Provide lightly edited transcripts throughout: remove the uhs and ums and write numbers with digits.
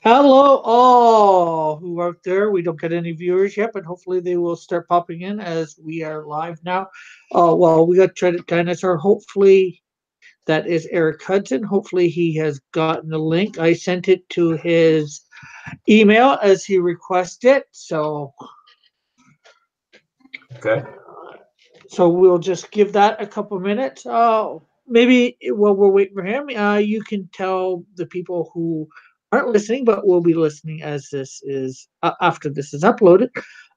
Hello, all who are there. We don't get any viewers yet, but hopefully they will start popping in as we are live now. Well, we got Dreaded Dinosaur. Hopefully, that is Eric Hudson. Hopefully, he has gotten the link. I sent it to his email as he requested. Okay. So we'll just give that a couple minutes. Maybe while we're waiting for him, you can tell the people who aren't listening but will be listening as this is after this is uploaded,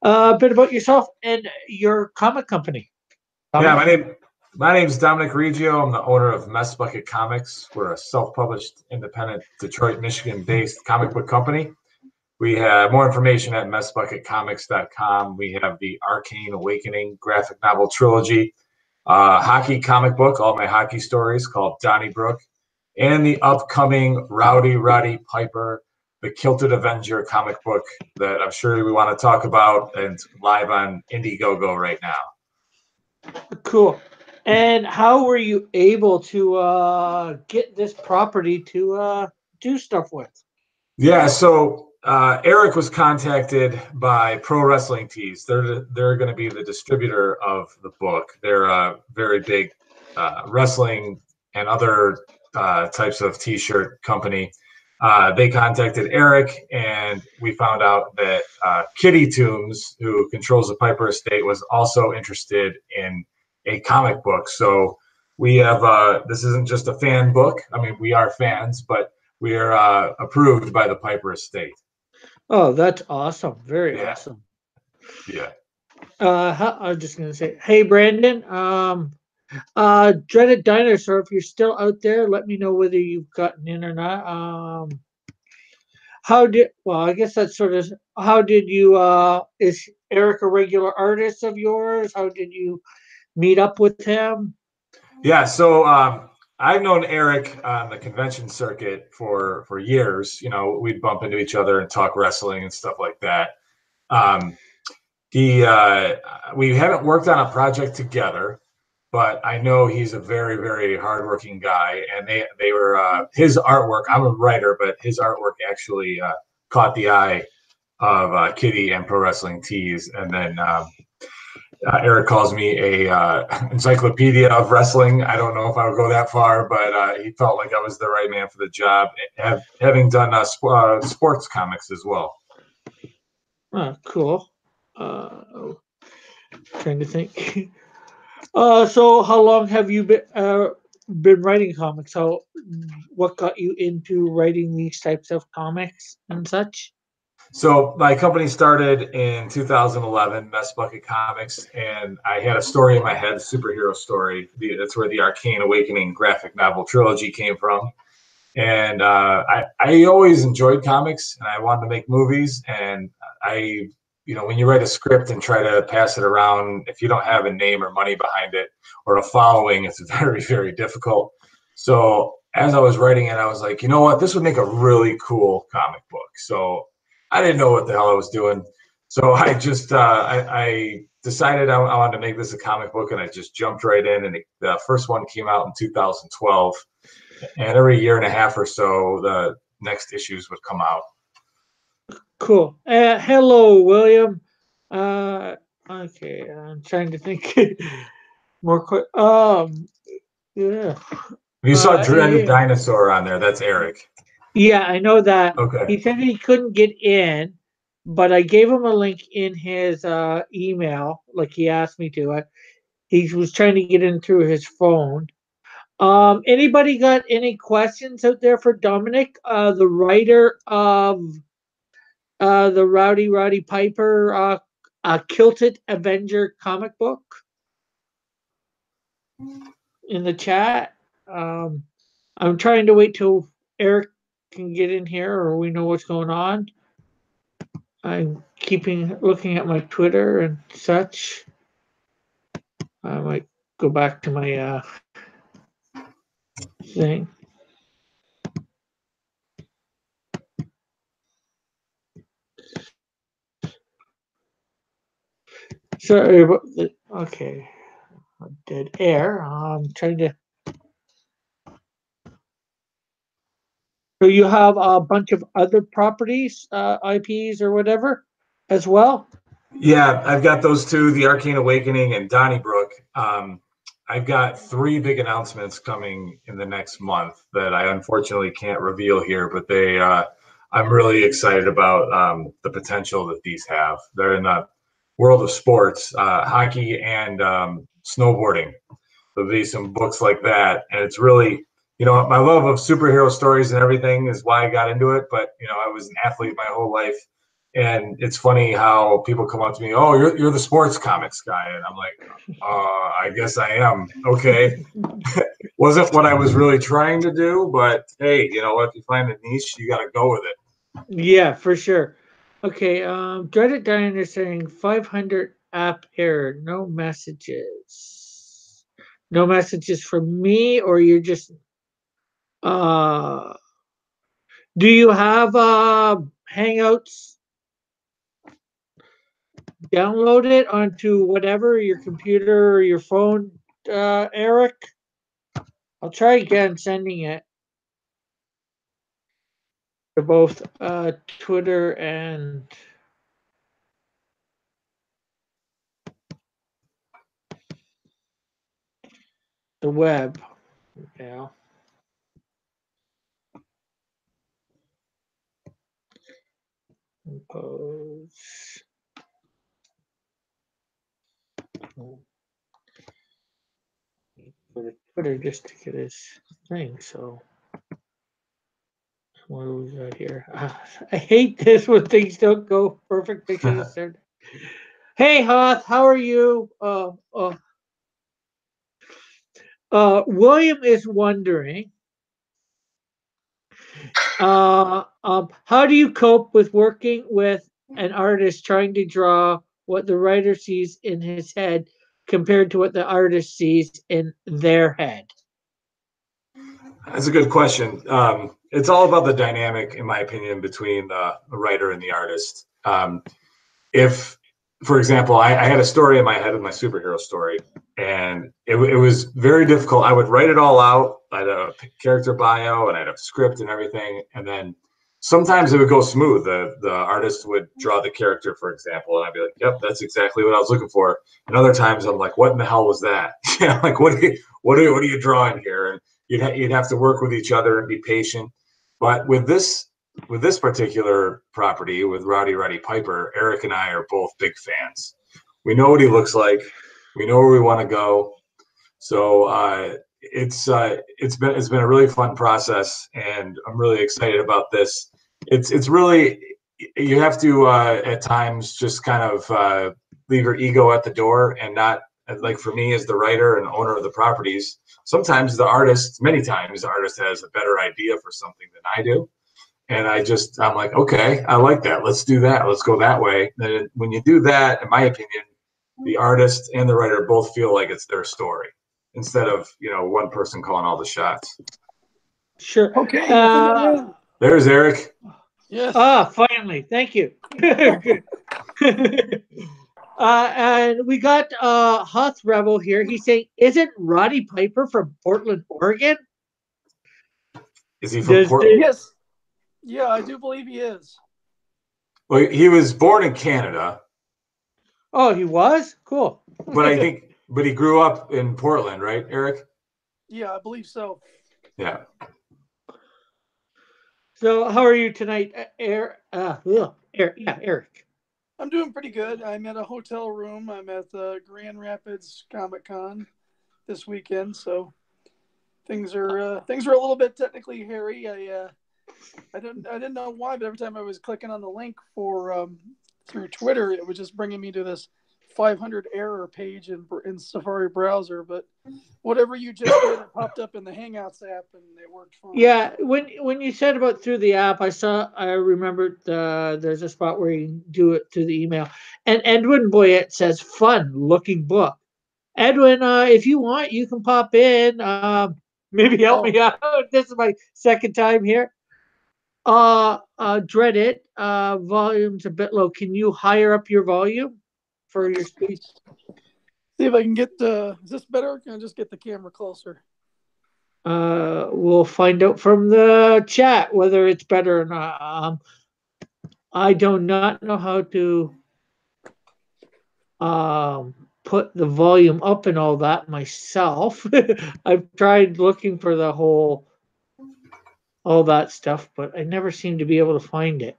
a bit about yourself and your comic company. Yeah, Dominic? my name's Dominic Reggio. I'm the owner of Mess Bucket Comics. We're a self-published, independent, Detroit, Michigan-based comic book company. We have more information at messbucketcomics.com. We have the Arcane Awakening graphic novel trilogy, hockey comic book, all my hockey stories called Donnybrook, and the upcoming Rowdy Roddy Piper, the Kilted Avenger comic book that I'm sure we want to talk about and live on Indiegogo right now. Cool. And how were you able to get this property to do stuff with? Yeah, so Eric was contacted by Pro Wrestling Tees. They're going to be the distributor of the book. They're a very big wrestling and other types of T-shirt company. They contacted Eric, and we found out that Kitty Toombs, who controls the Piper Estate, was also interested in a comic book. So we have this isn't just a fan book. I mean, we are fans, but we are approved by the Piper Estate. Oh, that's awesome. Very Yeah, awesome. yeah. I was just gonna say, hey Brandon, Dreaded Dinosaur, if you're still out there, let me know whether you've gotten in or not. I guess that's sort of, how did you, is Eric a regular artist of yours? How did you meet up with him? Yeah, so I've known Eric on the convention circuit for years. You know, we'd bump into each other and talk wrestling and stuff like that. Um, he we haven't worked on a project together, but I know he's a very, very hardworking guy. And they were his artwork. I'm a writer, but his artwork actually caught the eye of Kitty and Pro Wrestling Tees. And then Eric calls me a encyclopedia of wrestling. I don't know if I would go that far, but he felt like I was the right man for the job, having done sports comics as well. Oh, cool. Trying to think. So how long have you been writing comics? What got you into writing these types of comics and such? So my company started in 2011, Mess Bucket Comics, and I had a story in my head, a superhero story. That's where the Arcane Awakening graphic novel trilogy came from. And I always enjoyed comics, and I wanted to make movies. And when you write a script and try to pass it around, if you don't have a name or money behind it or a following, it's very, very difficult. So as I was writing it, I was like, you know what, this would make a really cool comic book. So I didn't know what the hell I was doing. So I just I decided I wanted to make this a comic book, and I just jumped right in. And the first one came out in 2012. And every year and a half or so, the next issues would come out. Cool. Hello, William. Uh, okay, I'm trying to think more quick. Yeah. You saw Dreaded Yeah. Dinosaur on there. That's Eric. Yeah, I know that. Okay. He said he couldn't get in, but I gave him a link in his email, like he asked me to. He was trying to get in through his phone. Anybody got any questions out there for Dominic, the writer of the Rowdy Roddy Piper Kilted Avenger comic book in the chat? Um, I'm trying to wait till Eric can get in here or we know what's going on. I'm keeping looking at my Twitter and such. I might go back to my thing. Sorry about the okay. Dead air. I'm trying to So you have a bunch of other properties, IPs or whatever, as well. Yeah, I've got those two, the Arcane Awakening and Donnybrook. I've got three big announcements coming in the next month that I unfortunately can't reveal here, but I'm really excited about the potential that these have. They're in the world of sports, hockey and snowboarding. There'll be some books like that, and it's really, my love of superhero stories and everything is why I got into it. But I was an athlete my whole life, and it's funny how people come up to me, "Oh, you're the sports comics guy," and I'm like, I guess I am. Okay, wasn't what I was really trying to do, but hey, you know what? If you find a niche, you got to go with it. Yeah, for sure. Okay, Dreaded Diane is saying 500 app error, no messages. No messages from me, or you're just uh do you have Hangouts downloaded onto whatever your computer or your phone, Eric? I'll try again sending it to both Twitter and the web. Yeah. Compose. Go to Twitter just to get his thing. So what do we got here? I hate this when things don't go perfect. They should have said, "Hey Hoth, how are you?" William is wondering, how do you cope with working with an artist trying to draw what the writer sees in his head compared to what the artist sees in their head? That's a good question. It's all about the dynamic, in my opinion, between the writer and the artist. If, for example, I had a story in my head with my superhero story, and it was very difficult. I would write it all out. I had a character bio and I had a script and everything, and then sometimes it would go smooth. The artist would draw the character, for example, and I'd be like, "Yep, that's exactly what I was looking for." And other times I'm like, "What in the hell was that?" Like, what are you drawing here? And you'd have to work with each other and be patient. But with this particular property with Rowdy Roddy Piper, Eric and I are both big fans. We know what he looks like. We know where we want to go. So it's been a really fun process, and I'm really excited about this. It's really, you have to at times just kind of leave your ego at the door and not, like, for me as the writer and owner of the properties. Sometimes many times the artist has a better idea for something than I do. And I'm like, okay, I like that. Let's do that. Let's go that way. Then when you do that, in my opinion, the artist and the writer both feel like it's their story instead of, one person calling all the shots. Sure. Okay, nothing There's Eric. Yes. Finally, thank you. Good. And we got Hoth Rebel here. He's saying, "Isn't Roddy Piper from Portland, Oregon?" Is he from Portland? Yes. Yeah, I do believe he is. Well, he was born in Canada. Oh, he was? Cool. But he grew up in Portland, right, Eric? Yeah, I believe so. Yeah. So, how are you tonight, Eric? Eric. Yeah, Eric. I'm doing pretty good. I'm at a hotel room. I'm at the Grand Rapids Comic Con this weekend, so things are a little bit technically hairy. I didn't know why, but every time I was clicking on the link for through Twitter, it was just bringing me to this 500 error page in Safari browser. But whatever you just did, it popped up in the Hangouts app, and it worked fine. Yeah, when you said about through the app, I remembered there's a spot where you can do it through the email. And Edwin Boyette says, "Fun looking book." Edwin, if you want, you can pop in. Maybe help me out. This is my second time here. Dread it. Volume's a bit low. Can you higher up your volume for your speech? See if I can get is this better? Or can I just get the camera closer? We'll find out from the chat whether it's better or not. I do not know how to put the volume up and all that myself. I've tried looking for the whole all that stuff, but I never seem to be able to find it.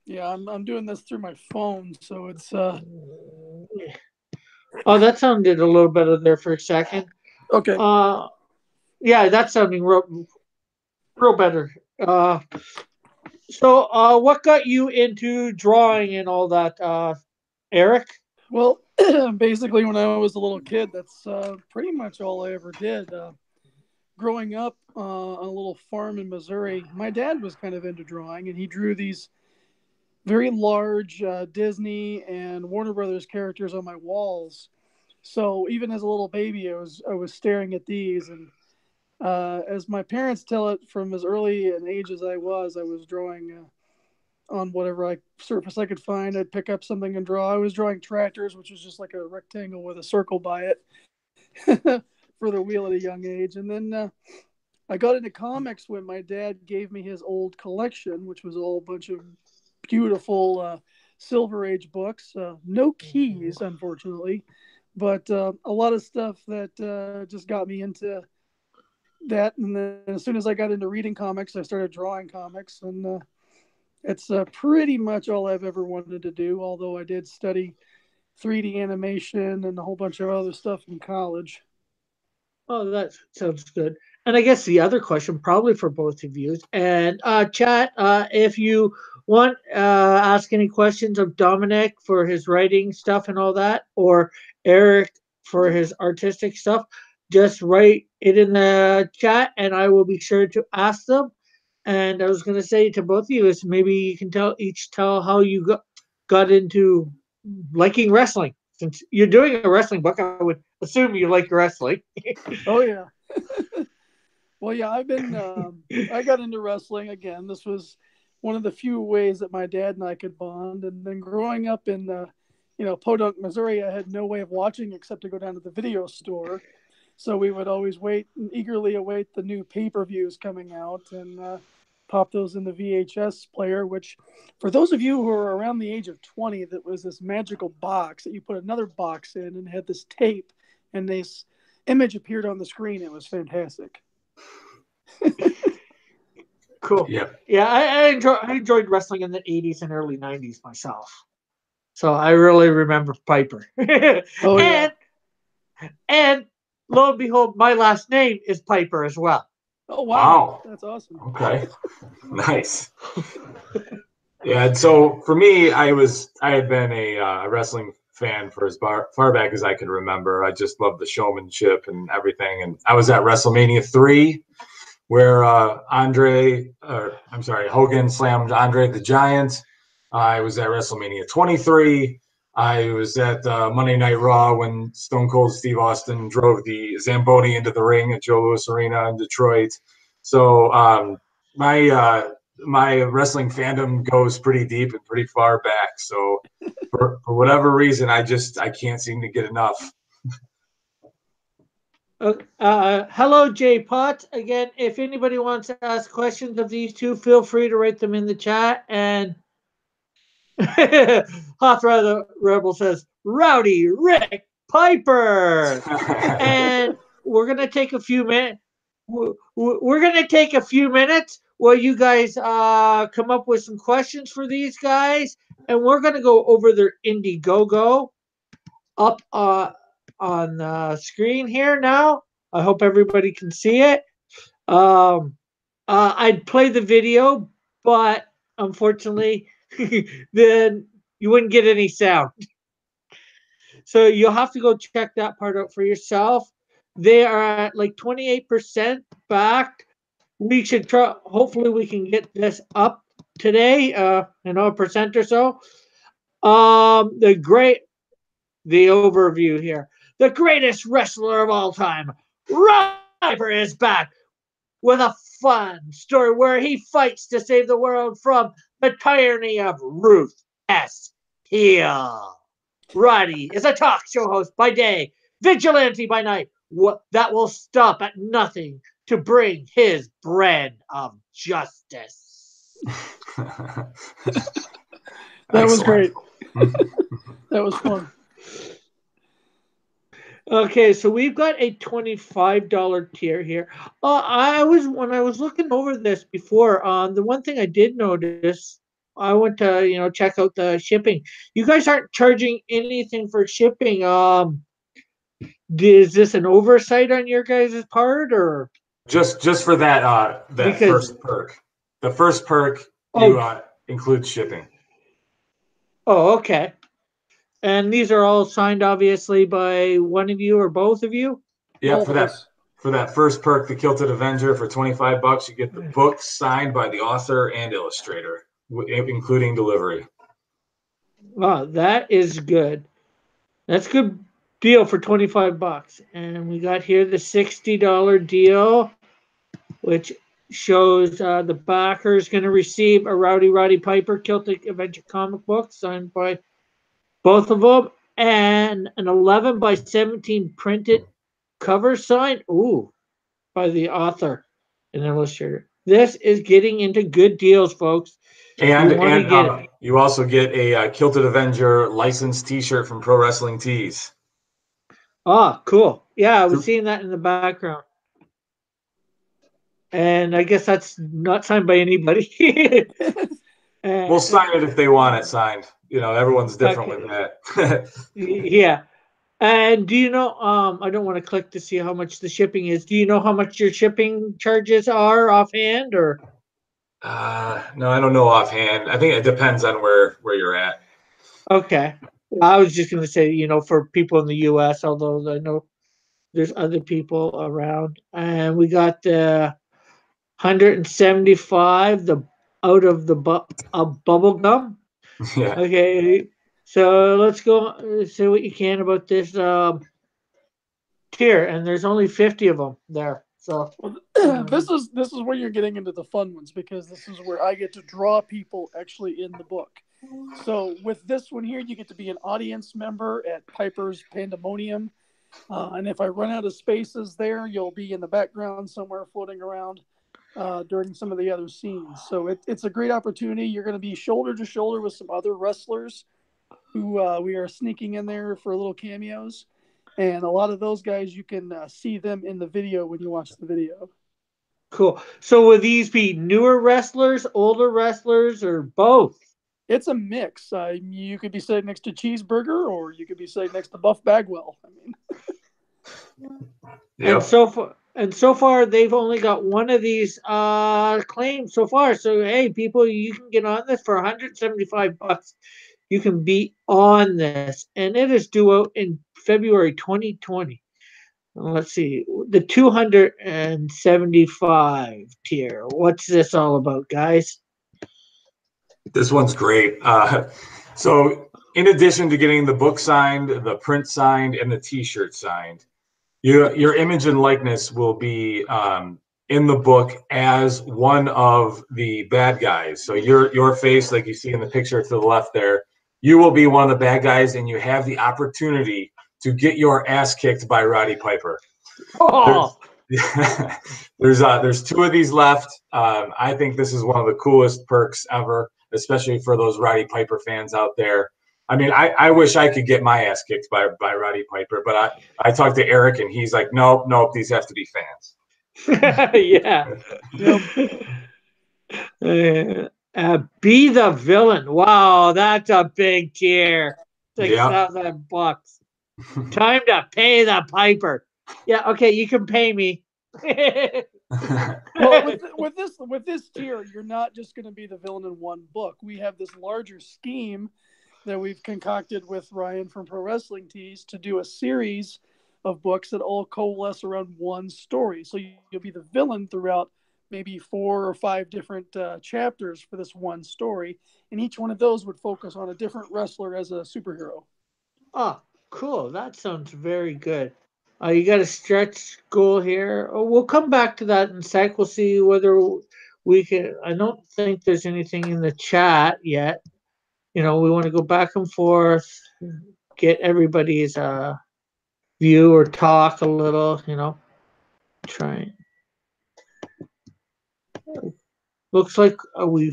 Yeah, I'm doing this through my phone, so it's Oh, that sounded a little better there for a second. okay. Yeah, that's sounding real better. So, what got you into drawing and all that, Eric? Well, basically, when I was a little kid, that's pretty much all I ever did. Growing up on a little farm in Missouri, my dad was kind of into drawing, and he drew these very large Disney and Warner Brothers characters on my walls. So even as a little baby, I was staring at these, and as my parents tell it, from as early an age as I was drawing on whatever surface I could find. I'd pick up something and draw. I was drawing tractors, which was just like a rectangle with a circle by it for the wheel at a young age. And then I got into comics when my dad gave me his old collection, which was all a bunch of beautiful Silver Age books. No keys, unfortunately, but a lot of stuff that just got me into that. And then as soon as I got into reading comics, I started drawing comics, and it's pretty much all I've ever wanted to do. Although I did study 3D animation and a whole bunch of other stuff in college. Oh, that sounds good. And I guess the other question, probably for both of you, and chat, if you want, ask any questions of Dominic for his writing stuff and all that, or Eric for his artistic stuff, just write it in the chat, and I will be sure to ask them. And I was going to say to both of you is maybe you can tell how you got into liking wrestling. Since you're doing a wrestling book, I would assume you like wrestling. Oh yeah. Well, yeah, I got into wrestling again. This was one of the few ways that my dad and I could bond. And then growing up in, Podunk, Missouri, I had no way of watching except to go down to the video store. So we would always wait and eagerly await the new pay-per-views coming out and pop those in the VHS player, which for those of you who are around the age of 20, that was this magical box that you put another box in and had this tape and this image appeared on the screen. It was fantastic. Cool. Yeah. Yeah, I enjoyed wrestling in the 80s and early 90s myself. So I really remember Piper. Oh yeah. and and lo and behold, my last name is Piper as well. Oh wow. Wow. That's awesome. Okay. Nice. Yeah. So for me, I had been a wrestling fan for as far back as I could remember. I just loved the showmanship and everything. And I was at WrestleMania 3, where Hogan slammed Andre the Giant. I was at WrestleMania 23. I was at Monday Night Raw when Stone Cold Steve Austin drove the Zamboni into the ring at Joe Louis Arena in Detroit. So my wrestling fandom goes pretty deep and pretty far back. So for whatever reason, I can't seem to get enough. Hello, Jay Potts. Again, if anybody wants to ask questions of these two, feel free to write them in the chat. And Hoth the Rebel says, Rowdy Rick Piper. And we're going to take a few minutes. We're going to take a few minutes while you guys come up with some questions for these guys. And we're going to go over their Indiegogo up on the screen here now. I hope everybody can see it. I'd play the video, but unfortunately, then you wouldn't get any sound. So you'll have to go check that part out for yourself. They are at like 28% backed. We should try. Hopefully, we can get this up today. A percent or so. The overview here. The greatest wrestler of all time, Piper, is back with a fun story where he fights to save the world from the tyranny of Ruth S. Heel. Roddy is a talk show host by day, vigilante by night. That will stop at nothing to bring his brand of justice. That was great. That was fun. Okay, so we've got a $25 tier here. When I was looking over this before, the one thing I did notice, I went to check out the shipping. You guys aren't charging anything for shipping. Is this an oversight on your guys' part, or just for that because first perk? The first perk includes shipping. Oh, okay. And these are all signed, obviously, by one of you or both of you? Yeah, for that first perk, the Kilted Avenger, for $25, you get the book signed by the author and illustrator, including delivery. Wow, that is good. That's a good deal for $25. And we got here the $60 deal, which shows the backer is going to receive a Rowdy Roddy Piper Kilted Avenger comic book signed by both of them, and an 11 by 17 printed cover sign. Ooh, by the author and illustrator. This is getting into good deals, folks. And you also get a Kilted Avenger licensed T-shirt from Pro Wrestling Tees. Ah, cool. Yeah, I was seeing that in the background. And I guess that's not signed by anybody. We'll sign it if they want it signed. Everyone's different with that. Yeah. And do you know, I don't want to click to see how much the shipping is. Do you know how much your shipping charges are offhand, or? No, I don't know offhand. I think it depends on where you're at. Okay. I was just going to say, for people in the U.S., although I know there's other people around. And we got the 175, out of the bubble gum. Yeah. Okay. So let's go say what you can about this tier. And there's only 50 of them there. So this is where you're getting into the fun ones, because this is where I get to draw people actually in the book. So with this one here, you get to be an audience member at Piper's Pandemonium. And if I run out of spaces there, you'll be in the background somewhere floating around during some of the other scenes. So it's a great opportunity. You're going to be shoulder to shoulder with some other wrestlers who we are sneaking in there for little cameos. And a lot of those guys, you can see them in the video when you watch the video. Cool. So will these be newer wrestlers, older wrestlers, or both? It's a mix. You could be sitting next to Cheeseburger, or you could be sitting next to Buff Bagwell. I mean, yep. And so far, they've only got one of these claims so far. So hey, people, you can get on this for $175. You can be on this, and it is due out in February 2020. Let's see, the 275 tier. What's this all about, guys? This one's great. So in addition to getting the book signed, the print signed, and the T-shirt signed, your image and likeness will be in the book as one of the bad guys. So your face, like you see in the picture to the left there, you will be one of the bad guys, and you have the opportunity to get your ass kicked by Roddy Piper. Oh. There's two of these left. I think this is one of the coolest perks ever, especially for those Roddy Piper fans out there. I mean, I wish I could get my ass kicked by Roddy Piper, but I talked to Eric, and he's like, nope, these have to be fans. Yeah. Be the villain. Wow, that's a big tier. $6,000. Time to pay the piper. Yeah, okay, you can pay me. Well, with this tier, you're not just going to be the villain in one book. We have this larger scheme that we've concocted with Ryan from Pro Wrestling Tees to do a series of books that all coalesce around one story. So you'll be the villain throughout maybe 4 or 5 different chapters for this one story, and each one of those would focus on a different wrestler as a superhero. Oh, cool. That sounds very good. You got a stretch goal here. We'll come back to that in a sec. We'll see whether we can. I don't think there's anything in the chat yet. We want to go back and forth, get everybody's view or talk a little. Try. looks like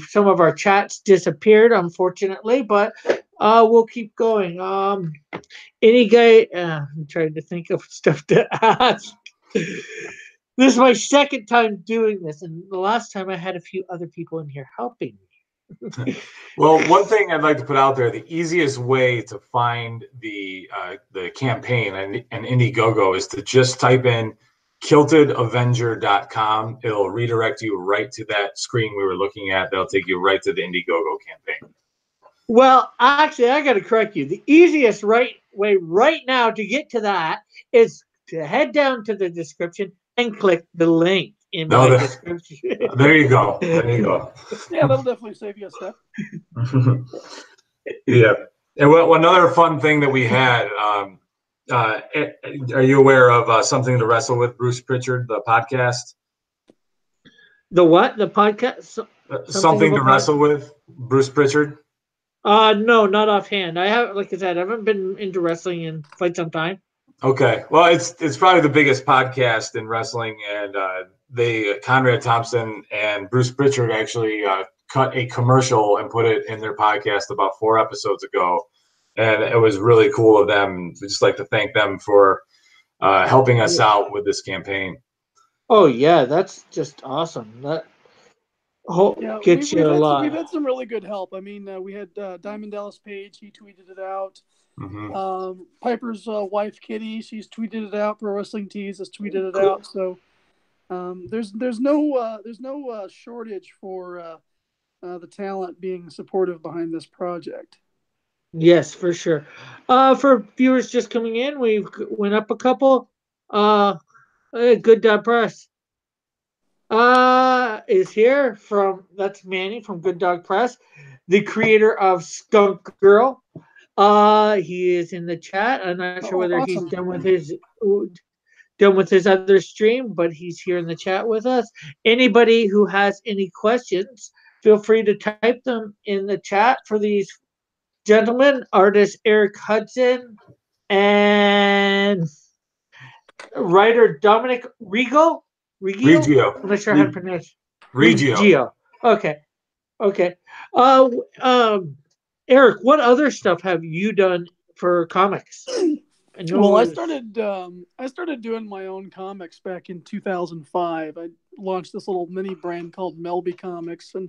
some of our chats disappeared, unfortunately, but we'll keep going. Any guy? I'm trying to think of stuff to ask. This is my second time doing this, and the last time I had a few other people in here helping me. Well, one thing I'd like to put out there: the easiest way to find the campaign and Indiegogo is to just type in kiltedavenger.com. It'll redirect you right to that screen we were looking at. That'll take you right to the Indiegogo campaign. Well, actually, I got to correct you. The easiest way right now to get to that is to head down to the description and click the link in No, my description. there you go. There you go. Yeah, that'll definitely save you a step. Yeah. And one other fun thing that we had, are you aware of Something to Wrestle with, Bruce Pritchard, the podcast? The what? The podcast? Something to Wrestle with, Bruce Pritchard? No, not offhand. I have, like I said, I haven't been into wrestling in quite some time. Okay. Well, it's probably the biggest podcast in wrestling, and Conrad Thompson and Bruce Pritchard actually cut a commercial and put it in their podcast about 4 episodes ago. And it was really cool of them. We'd just like to thank them for helping us out with this campaign. Oh yeah, that's just awesome. That gets you a lot. We've had some really good help. I mean, we had Diamond Dallas Page. He tweeted it out. Mm-hmm. Piper's wife Kitty, she's tweeted it out. Pro Wrestling Tees has tweeted it out. So there's no shortage for the talent being supportive behind this project. Yes, for sure. For viewers just coming in, we went up a couple. Good Dog Press is here that's Manny from Good Dog Press, the creator of Skunk Girl. He is in the chat. I'm not sure whether he's done with his other stream, but he's here in the chat with us. Anybody who has any questions, feel free to type them in the chat for these gentlemen, artist Eric Hudson and writer Dominic Reggio. I'm not sure how to pronounce Reggio. Okay. Eric, what other stuff have you done for comics? I started doing my own comics back in 2005. I launched this little mini brand called Melby Comics, and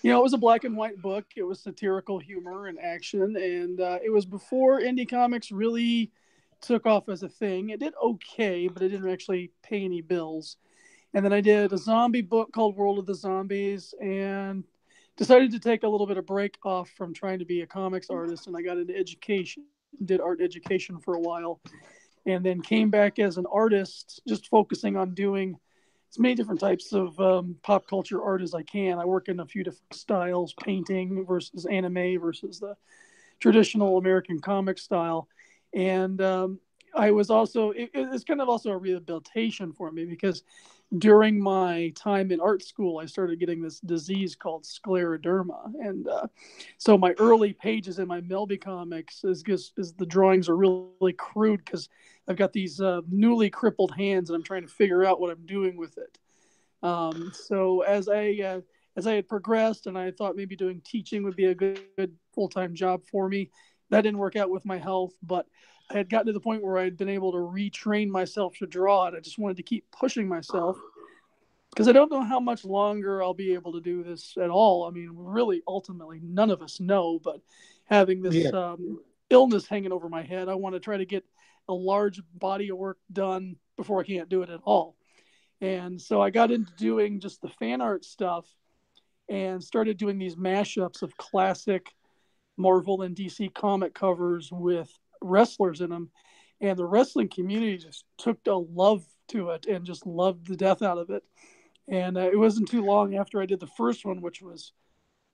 it was a black and white book. It was satirical humor and action, and it was before indie comics really took off as a thing. It did okay, but it didn't actually pay any bills. And then I did a zombie book called World of the Zombies, and decided to take a little bit of break off from trying to be a comics artist, and I got into education, did art education for a while, and then came back as an artist, just focusing on doing as many different types of pop culture art as I can. I work in a few different styles, painting versus anime versus the traditional American comic style. And I was also, it's kind of also a rehabilitation for me, because during my time in art school, I started getting this disease called scleroderma. And so my early pages in my Melby comics is the drawings are really crude, because I've got these newly crippled hands and I'm trying to figure out what I'm doing with it. So as I had progressed, and I thought maybe doing teaching would be a good full-time job for me, that didn't work out with my health, but I had gotten to the point where I had been able to retrain myself to draw it. I just wanted to keep pushing myself, because I don't know how much longer I'll be able to do this at all. I mean, really, ultimately, none of us know, but having this illness hanging over my head, I want to try to get a large body of work done before I can't do it at all. And so I got into doing just the fan art stuff and started doing these mashups of classic Marvel and DC comic covers with wrestlers in them, and the wrestling community just took a love to it and just loved the death out of it. And it wasn't too long after I did the first one, which was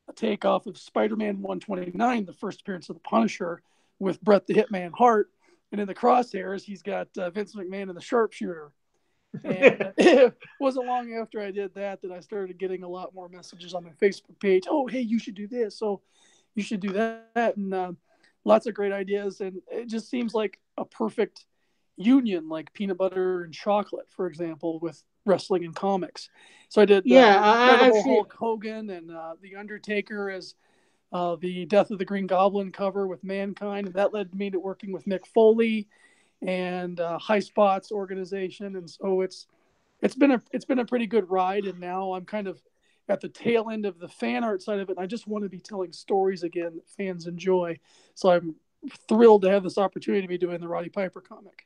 a takeoff of Spider-Man 129, the first appearance of the Punisher, with Bret the Hitman Hart, and in the crosshairs he's got Vince McMahon and the Sharpshooter. And it wasn't long after I did that I started getting a lot more messages on my Facebook page. Oh, hey, you should do this. Oh, you should do that. And lots of great ideas. And it just seems like a perfect union, like peanut butter and chocolate, for example, with wrestling and comics. So I did Yeah, I've Incredible seen. Hulk Hogan and The Undertaker as the Death of the Green Goblin cover with Mankind, and that led me to working with Mick Foley and High Spots organization, and so it's been a pretty good ride. And now I'm kind of at the tail end of the fan art side of it. And I just want to be telling stories again that fans enjoy. So I'm thrilled to have this opportunity to be doing the Roddy Piper comic.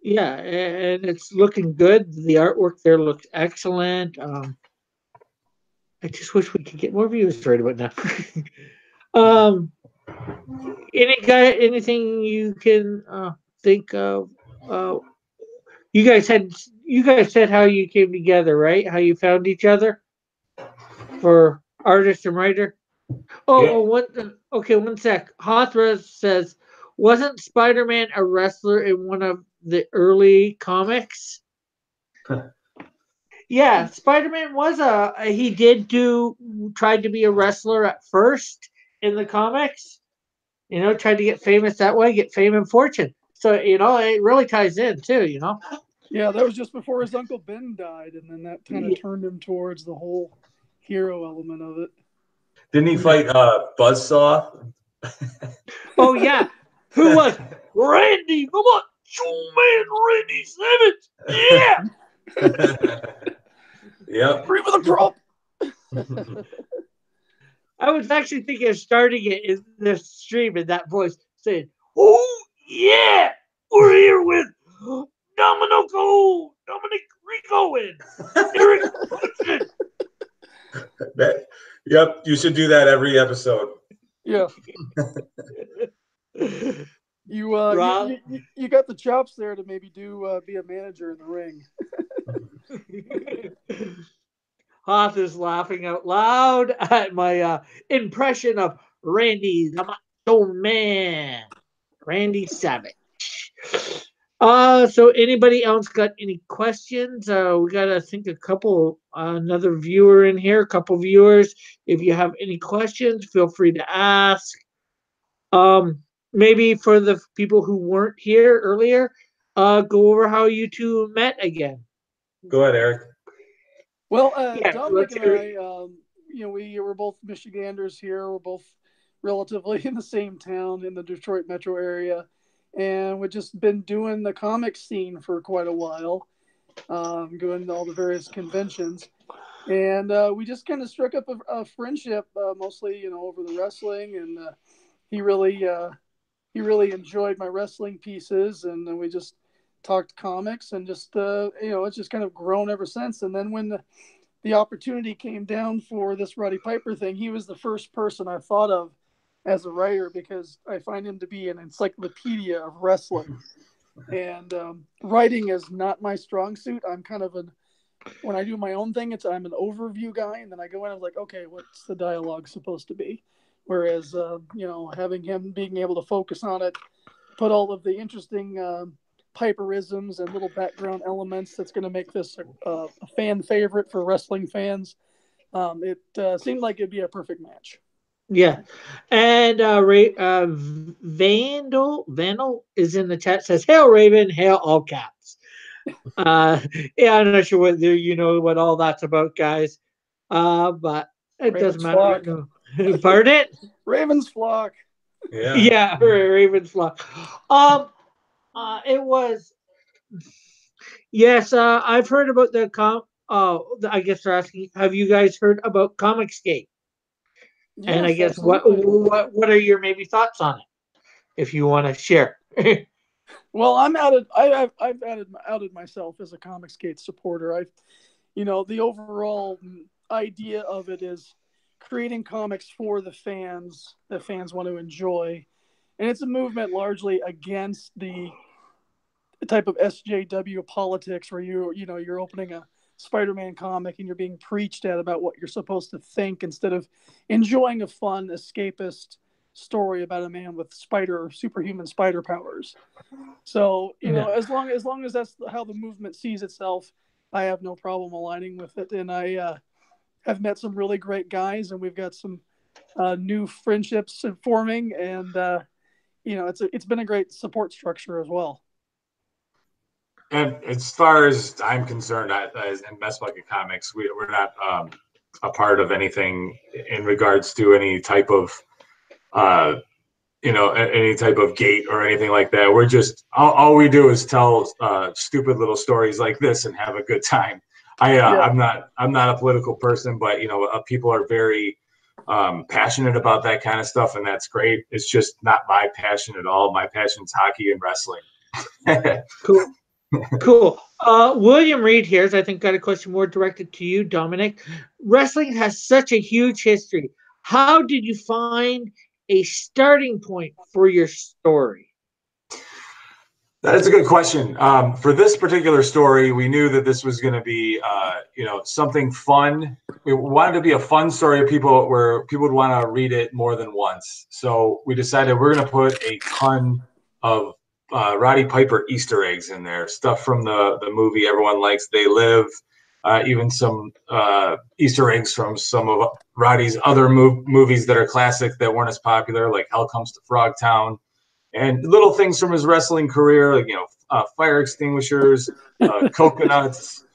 Yeah, and it's looking good. The artwork there looks excellent. I just wish we could get more views right about now. um, anything you can think of? Uh, you guys said how you came together, right? How you found each other for artist and writer. Yeah. Okay, one sec. Hothra says, wasn't Spider-Man a wrestler in one of the early comics? Yeah, Spider-Man was he did tried to be a wrestler at first in the comics. Tried to get famous that way, get fame and fortune. So, it really ties in too. Yeah, that was just before his uncle Ben died, and then that kind of turned him towards the whole hero element of it. Didn't he fight Buzzsaw? Oh yeah. Who was Randy? Come on, man, Randy Savage. Yeah. Yep. Free with a prop. I was actually thinking of starting it in this stream in that voice, saying, "Oh yeah, we're here with Dominic Rico, and Eric Hudson." Yep, you should do that every episode. Yeah. Rob, You got the chops there to maybe be a manager in the ring. Hoth is laughing out loud at my impression of Randy the Macho Man, Randy Savage. So anybody else got any questions? We got to think a couple, another viewer in here, a couple viewers. If you have any questions, feel free to ask. Maybe for the people who weren't here earlier, go over how you two met again. Go ahead, Eric. Well, Yeah, Dominic let's and hear I, it. we were both Michiganders here. We're both relatively in the same town in the Detroit metro area, and we've just been doing the comic scene for quite a while, going to all the various conventions, and we just kind of struck up a friendship, mostly over the wrestling, and he really he really enjoyed my wrestling pieces, and then we just talked comics, and just it's just kind of grown ever since. And then when the opportunity came down for this Roddy Piper thing, he was the first person I thought of as a writer, because I find him to be an encyclopedia of wrestling. And writing is not my strong suit. I'm kind of when I do my own thing, I'm an overview guy, and then I go in and I'm like, okay, what's the dialogue supposed to be? Whereas, having him being able to focus on it, put all of the interesting Piperisms and little background elements that's going to make this a fan favorite for wrestling fans. It seemed like it'd be a perfect match. Yeah, and Vandal is in the chat. Says, "Hail Raven, hail all caps." Yeah, I'm not sure whether you know what all that's about, guys. But it doesn't Raven's matter. flock. No. Pardon it? Raven's flock. Yeah. Yeah, Raven's flock. It was yes. I've heard about the I guess they're asking. Have you guys heard about Comicsgate? And I Yes, guess absolutely. what are your maybe thoughts on it, if you want to share? Well, I'm outed. I've outed myself as a Comicsgate supporter. The overall idea of it is creating comics for the fans that fans want to enjoy, and it's a movement largely against the type of SJW politics where you're opening a Spider-Man comic and you're being preached at about what you're supposed to think, instead of enjoying a fun escapist story about a man with superhuman spider powers. So, Yeah. as long as that's how the movement sees itself, I have no problem aligning with it. And I have met some really great guys, and we've got some new friendships forming, and it's been a great support structure as well. And as far as I'm concerned, as in Mess Bucket Comics, we're not a part of anything in regards to any type of any type of gate or anything like that. We're just all we do is tell stupid little stories like this and have a good time. I'm not a political person, but people are very passionate about that kind of stuff, and that's great. It's just not my passion at all. My passion's hockey and wrestling. Cool. Cool. William Reed here, I think, got a question more directed to you, Dominic. Wrestling has such a huge history. How did you find a starting point for your story? That's a good question. For this particular story, we knew that this was going to be, something fun. We wanted to be a fun story where people would want to read it more than once. So we decided we're going to put a ton of Roddy Piper Easter eggs in there, stuff from the movie everyone likes, They Live, even some Easter eggs from some of Roddy's other movies that are classic that weren't as popular, like Hell Comes to Frogtown. And little things from his wrestling career, like fire extinguishers, coconuts,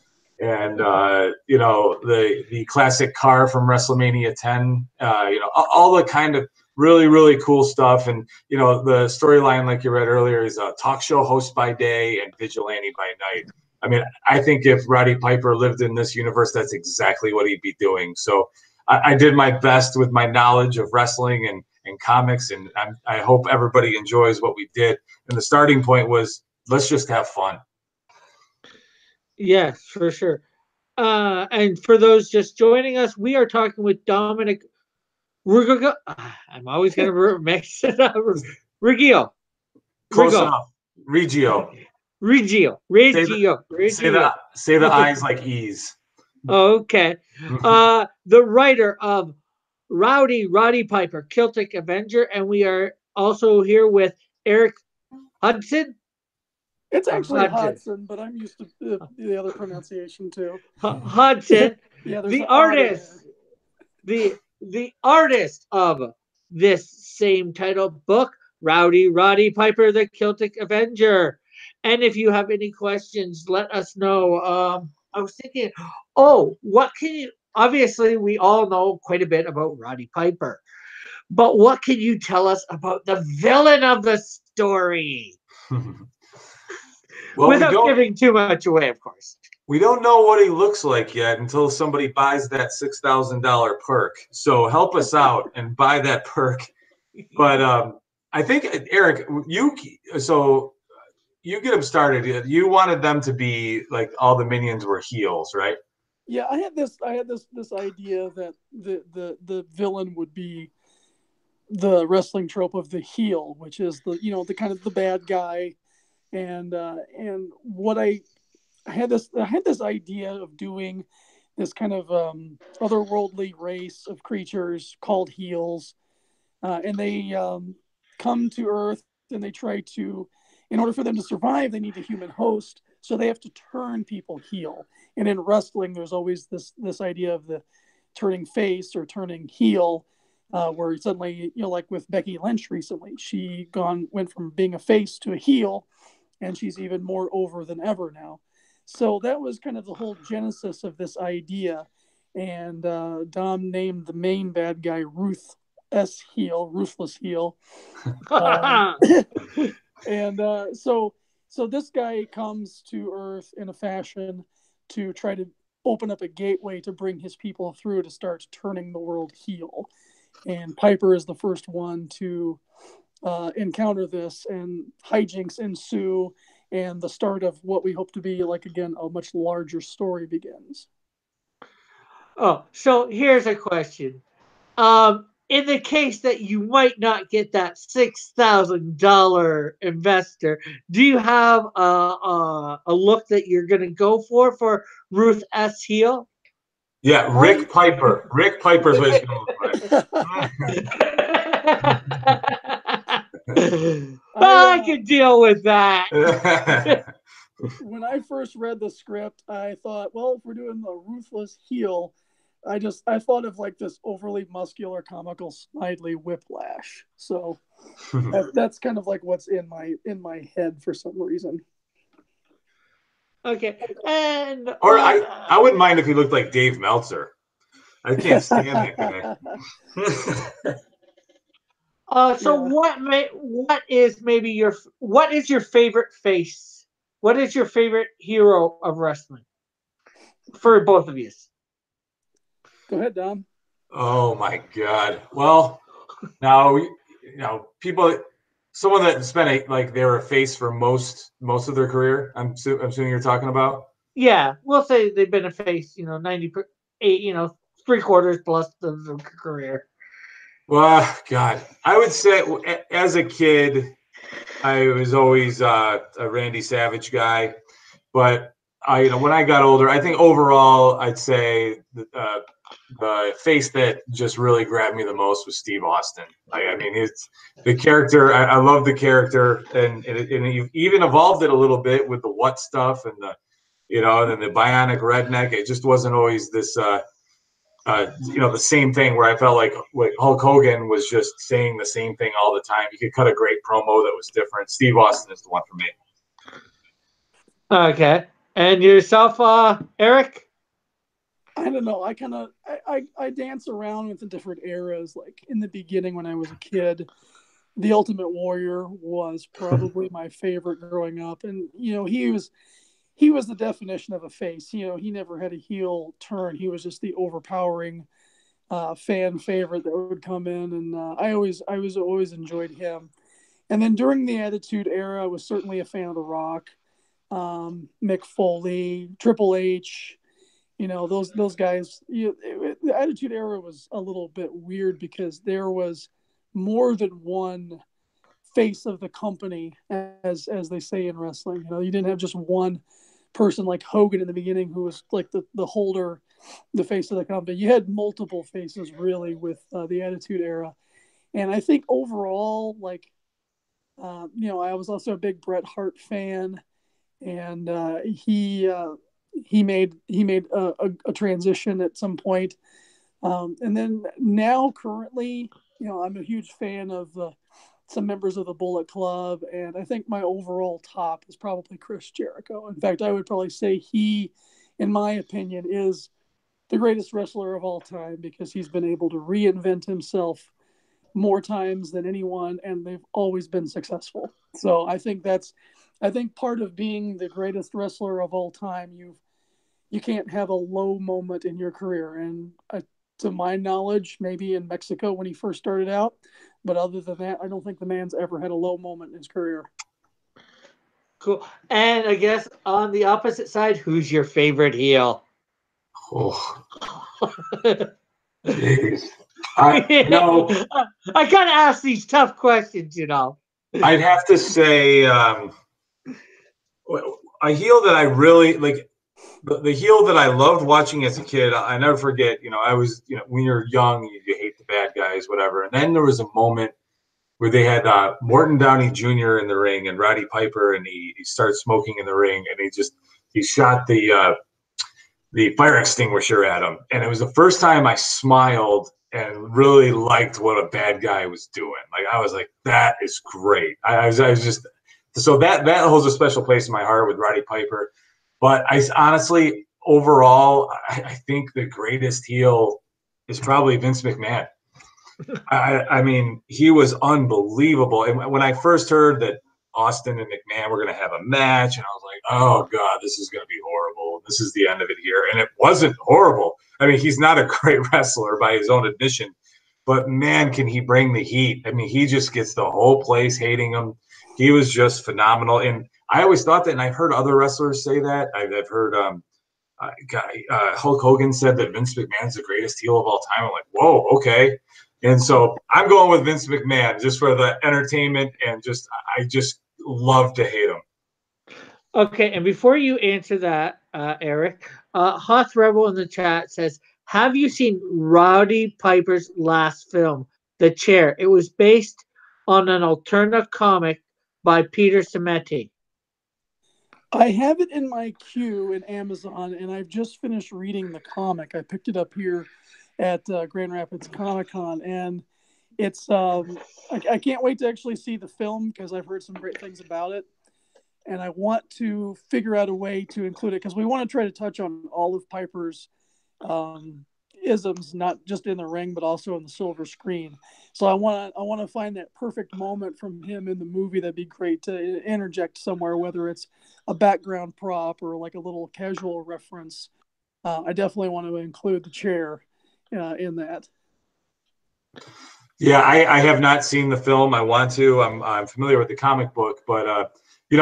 and the classic car from WrestleMania 10. All the kind of really really cool stuff. And the storyline, like you read earlier, is a talk show host by day and vigilante by night. I mean, I think if Roddy Piper lived in this universe, that's exactly what he'd be doing. So I did my best with my knowledge of wrestling and comics, and I hope everybody enjoys what we did. And the starting point was, let's just have fun. Yes, for sure. And for those just joining us, we are talking with Dominic Rigo. I'm always going to mix it up. Riggio. Close enough. Reggio. Say the I's like E's. Okay. The writer of Rowdy Roddy Piper, Kilted Avenger, and we are also here with Eric Hudson. It's actually Hudson, but I'm used to the other pronunciation too. Hudson, yeah, the artist, the artist of this same title book, Rowdy Roddy Piper, the Kilted Avenger. And if you have any questions, let us know. I was thinking, what can you? Obviously, we all know quite a bit about Roddy Piper, but what can you tell us about the villain of the story? Well, without giving too much away, of course. We don't know what he looks like yet until somebody buys that $6,000 perk. So help us out and buy that perk. But I think, Eric, you get them started. You wanted them to be like all the minions were heels, right? Yeah, I had this idea that the villain would be the wrestling trope of the heel, which is the kind of the bad guy, and what I had this idea of doing this kind of otherworldly race of creatures called heels, and they come to Earth and they try to, in order for them to survive, they need a human host, so they have to turn people heel. And in wrestling, there's always this idea of the turning face or turning heel, where suddenly, like with Becky Lynch recently, she went from being a face to a heel, and she's even more over than ever now. So that was kind of the whole genesis of this idea. And Dom named the main bad guy Ruthless Heel. And so this guy comes to Earth in a fashion to try to open up a gateway to bring his people through to start turning the world heel. And Piper is the first one to encounter this, and hijinks ensue, and the start of what we hope to be, like, again, a much larger story begins. Oh, so here's a question. In the case that you might not get that $6,000 investor, do you have a look that you're going to go for Ruth S. Heel? Yeah, Rick Piper. Rick Piper's what he's going to look like. I can deal with that. When I first read the script, I thought, well, if we're doing the Ruthless Heel, I thought of like this overly muscular, comical Snidely Whiplash. So that's kind of like what's in my head for some reason. Okay, and Or I wouldn't mind if he looked like Dave Meltzer. I can't stand that guy. So what is your favorite face? What is your favorite hero of wrestling for both of you? Go ahead, Dom. Oh my God. Well, now people, someone that spent like they were a face for most of their career. I'm assuming you're talking about. Yeah, we'll say they've been a face. 98. 3/4 plus of the career. Well, God, I would say as a kid, I was always a Randy Savage guy, but when I got older, I think overall, I'd say the face that just really grabbed me the most was Steve Austin. I mean, it's the character. I love the character, and you've even evolved it a little bit with the what stuff and and then the bionic redneck. It just wasn't always this. The same thing where I felt like Hulk Hogan was just saying the same thing all the time. You could cut a great promo that was different. Steve Austin is the one for me. Okay, and yourself, Eric? I don't know. I dance around with the different eras. Like in the beginning when I was a kid, the Ultimate Warrior was probably my favorite growing up, and he was the definition of a face. He never had a heel turn. He was just the overpowering fan favorite that would come in, and I was always enjoyed him. And then during the Attitude Era, I was certainly a fan of The Rock, Mick Foley, Triple H. Those guys. The Attitude Era was a little bit weird because there was more than one face of the company, as they say in wrestling. You didn't have just one person like Hogan in the beginning who was like the holder, the face of the company. You had multiple faces really with the Attitude Era, and I think overall, like I was also a big Bret Hart fan, and he made a transition at some point, and then now currently, I'm a huge fan of some members of the Bullet Club, and I think my overall top is probably Chris Jericho. In fact, I would probably say he, in my opinion, is the greatest wrestler of all time because he's been able to reinvent himself more times than anyone, and they've always been successful. So I think part of being the greatest wrestler of all time, you can't have a low moment in your career. And to my knowledge, maybe in Mexico when he first started out, but other than that, I don't think the man's ever had a low moment in his career. Cool. And I guess on the opposite side, who's your favorite heel? Oh, jeez. I gotta ask these tough questions, I'd have to say a heel that I really like. The heel that I loved watching as a kid, I never forget. I was, when you're young, you hate the bad guys, whatever. And then there was a moment where they had Morton Downey Jr. in the ring and Roddy Piper, and he started smoking in the ring, and he shot the fire extinguisher at him, and it was the first time I smiled and really liked what a bad guy was doing. Like I was like, that is great. I was just so that holds a special place in my heart with Roddy Piper. But I honestly, overall, I think the greatest heel is probably Vince McMahon. I mean, he was unbelievable. And when I first heard that Austin and McMahon were going to have a match, and I was like, oh God, this is going to be horrible. This is the end of it here. And it wasn't horrible. I mean, he's not a great wrestler by his own admission, but man, can he bring the heat. I mean, he just gets the whole place hating him. He was just phenomenal. And I always thought that, and I've heard other wrestlers say that. I've heard Hulk Hogan said that Vince McMahon's the greatest heel of all time. I'm like, whoa, okay. And so I'm going with Vince McMahon just for the entertainment, and I just love to hate him. Okay, and before you answer that, Eric, Hoth Rebel in the chat says, have you seen Rowdy Piper's last film, The Chair? It was based on an alternate comic by Peter Simeti. I have it in my queue in Amazon, and I've just finished reading the comic. I picked it up here at Grand Rapids Comic Con, and it's I can't wait to actually see the film because I've heard some great things about it. and I want to figure out a way to include it because we want to try to touch on all of Piper's isms, not just in the ring, but also in the silver screen. So I want to find that perfect moment from him in the movie. That'd be great to interject somewhere, whether it's a background prop or like a little casual reference. I definitely want to include the chair in that. Yeah, I have not seen the film. I want to. I'm familiar with the comic book, but you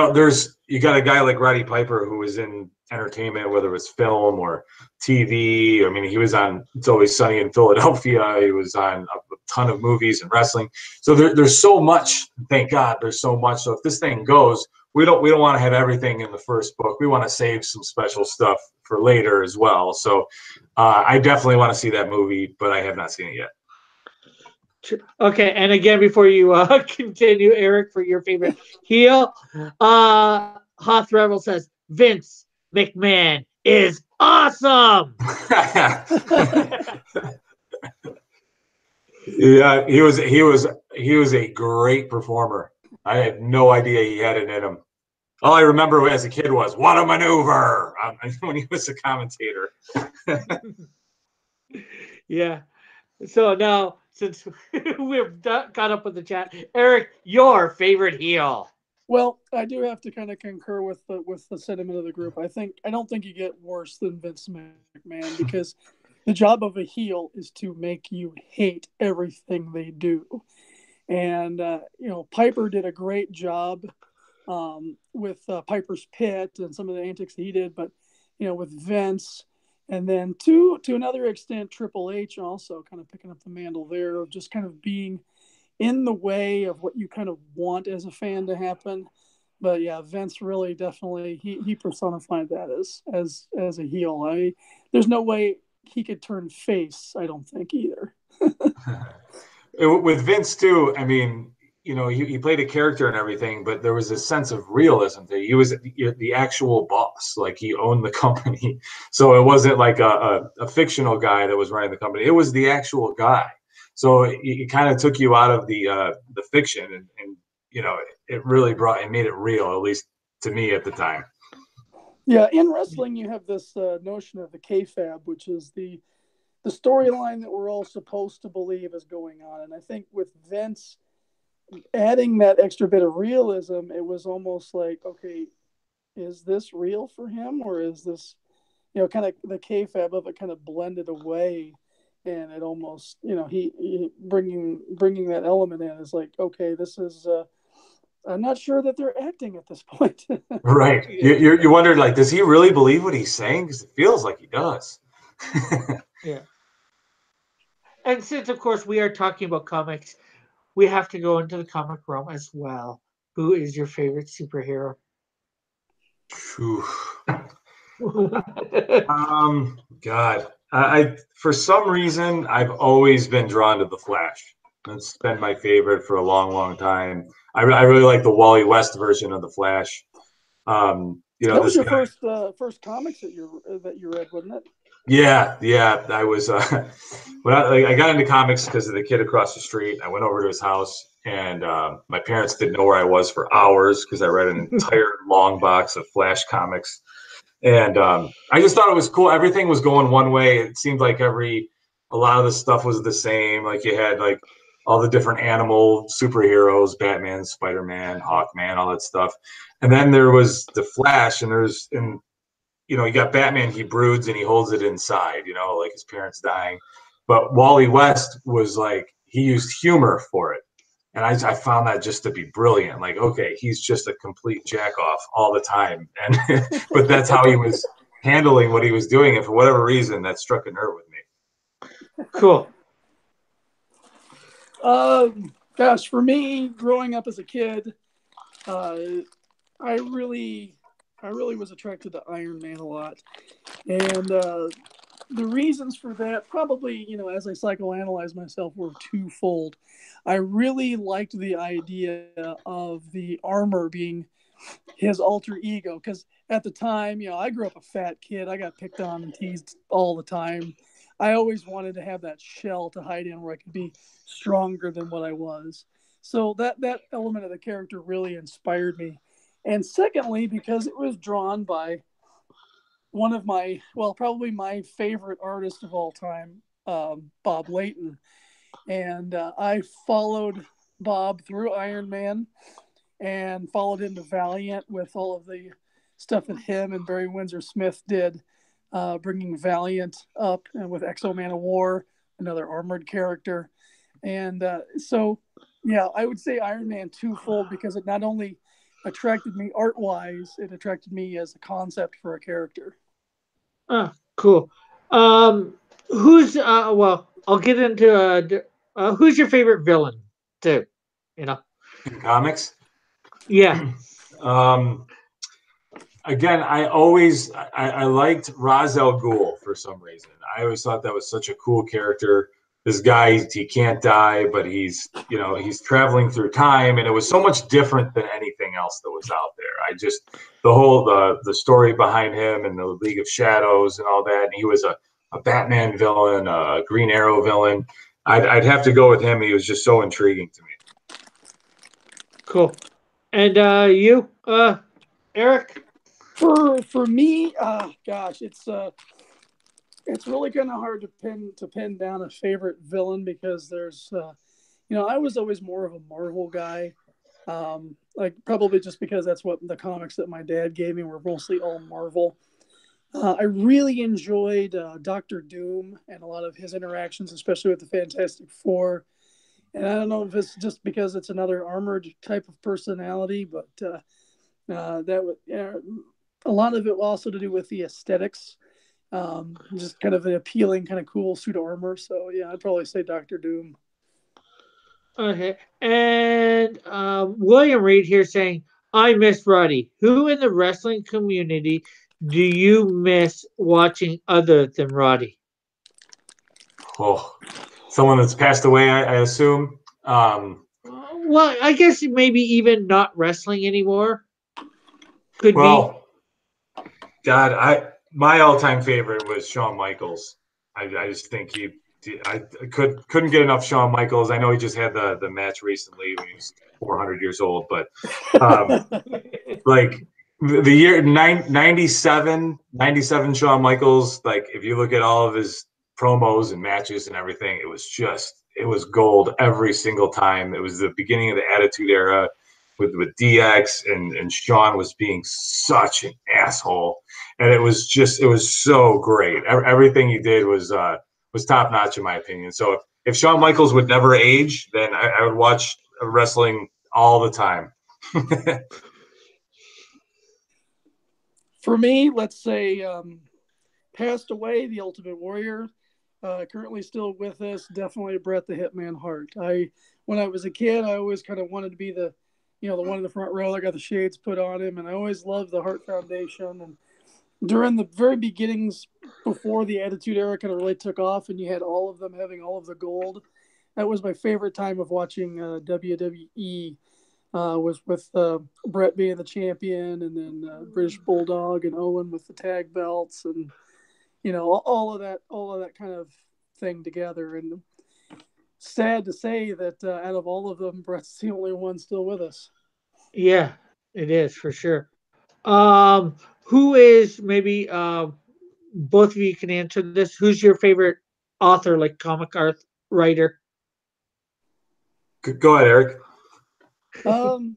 got a guy like Roddy Piper who was in entertainment, whether it was film or TV. I mean, he was on It's Always Sunny in Philadelphia. He was on a ton of movies and wrestling. So there's so much. Thank God, there's so much. So if this thing goes, we don't want to have everything in the first book. We want to save some special stuff for later as well. So I definitely want to see that movie, but I have not seen it yet. Okay, and again, before you continue, Eric, for your favorite heel, Hoth Rebel says Vince McMahon is awesome. Yeah, he was a great performer. I had no idea he had it in him. All I remember as a kid was "What a maneuver" when he was a commentator. Yeah. So now, since we've caught up with the chat, Eric, your favorite heel. Well, I do have to kind of concur with the sentiment of the group. I don't think you get worse than Vince McMahon because the job of a heel is to make you hate everything they do. And Piper did a great job with Piper's Pit and some of the antics he did, but with Vince, and then to another extent, Triple H also kind of picking up the mantle there of just kind of being in the way of what you kind of want as a fan to happen. But yeah, Vince really definitely he personified that as a heel. There's no way he could turn face, I don't think either. With Vince too, I mean, he played a character and everything, but there was a sense of realism there. He was the actual boss, like he owned the company. So it wasn't like a fictional guy that was running the company. It was the actual guy. So it kind of took you out of the fiction, and it really made it real, at least to me at the time. Yeah, in wrestling, you have this notion of the kayfabe, which is the storyline that we're all supposed to believe is going on. And I think with Vince adding that extra bit of realism, it was almost like, okay, is this real for him, or is this, kind of the kayfabe of it kind of blended away, and it almost, he bringing that element in is like, okay, this is. I'm not sure that they're acting at this point. Right. You wondered, like, does he really believe what he's saying? Because it feels like he does. Yeah. And since, of course, we are talking about comics, we have to go into the comic realm as well. Who is your favorite superhero? God, I for some reason I've always been drawn to the Flash. It's been my favorite for a long, long time. I really like the Wally West version of the Flash. That was this your guy. first comics that you read, wasn't it? Yeah. I was when I got into comics because of the kid across the street. I went over to his house, and my parents didn't know where I was for hours because I read an entire long box of Flash comics. And I just thought it was cool. Everything was going one way. It seemed like a lot of the stuff was the same. Like you had like all the different animal superheroes, Batman, Spider-Man, Hawkman, all that stuff. And then there was the Flash, and you got Batman, he broods and he holds it inside, like his parents dying. But Wally West was like, he used humor for it. And I found that just to be brilliant. Like, okay, he's just a complete jack off all the time. And but that's how he was handling what he was doing. And for whatever reason, that struck a nerve with me. Cool. Gosh, for me, growing up as a kid, I really was attracted to Iron Man a lot. And the reasons for that probably, as I psychoanalyze myself, were twofold. I really liked the idea of the armor being his alter ego, because at the time, I grew up a fat kid. I got picked on and teased all the time. I always wanted to have that shell to hide in where I could be stronger than what I was. So that element of the character really inspired me. And secondly, because it was drawn by one of probably my favorite artist of all time, Bob Layton. And I followed Bob through Iron Man and followed him to Valiant with all of the stuff that him and Barry Windsor Smith did, bringing Valiant up and with Exo Man of War, another armored character. And so, yeah, I would say Iron Man twofold because it not only attracted me art-wise, it attracted me as a concept for a character. Cool. Who's well, I'll get into who's your favorite villain too? You know. In comics. Yeah. Again, I liked Ra's al Ghul for some reason. I always thought that was such a cool character. This guy, he can't die, but he's traveling through time, and it was so much different than anything else that was out there. The story behind him and the League of Shadows and all that. And he was a Batman villain, a Green Arrow villain. I'd have to go with him. He was just so intriguing to me. Cool. And you, Eric? For me, gosh, it's really kind of hard to pin down a favorite villain because there's I was always more of a Marvel guy, like probably just because that's what the comics that my dad gave me were mostly all Marvel. I really enjoyed Doctor Doom and a lot of his interactions, especially with the Fantastic Four. And I don't know if it's just because it's another armored type of personality, but a lot of it also to do with the aesthetics. Just kind of an appealing, kind of cool suit of armor. So yeah, I'd probably say Doctor Doom. Okay. And William Reed here saying, I miss Roddy. Who in the wrestling community do you miss watching other than Roddy? Oh, someone that's passed away, I assume. Well, I guess maybe even not wrestling anymore. Could be. God, my all-time favorite was Shawn Michaels. I just think I couldn't get enough Shawn Michaels. I know he just had the match recently when he was 400 years old, but like the year 97 Shawn Michaels, like if you look at all of his promos and matches and everything, it was gold every single time. It was the beginning of the Attitude Era with DX, and Shawn was being such an asshole, and it was so great. Everything he did was top notch in my opinion. So if Shawn Michaels would never age, then I would watch wrestling all the time. For me, let's say passed away, the Ultimate Warrior. Currently still with us, definitely Bret the Hitman Hart. When I was a kid, I always kind of wanted to be the one in the front row that got the shades put on him, and I always loved the Hart Foundation. And during the very beginnings, before the Attitude Era kind of really took off, and you had all of them having all of the gold, that was my favorite time of watching WWE. Was with Bret being the champion, and then British Bulldog and Owen with the tag belts, and all of that kind of thing together. And sad to say that out of all of them, Bret's the only one still with us. Yeah, it is for sure. Who is maybe both of you can answer this? Who's your favorite author, like comic art writer? Go ahead, Eric. I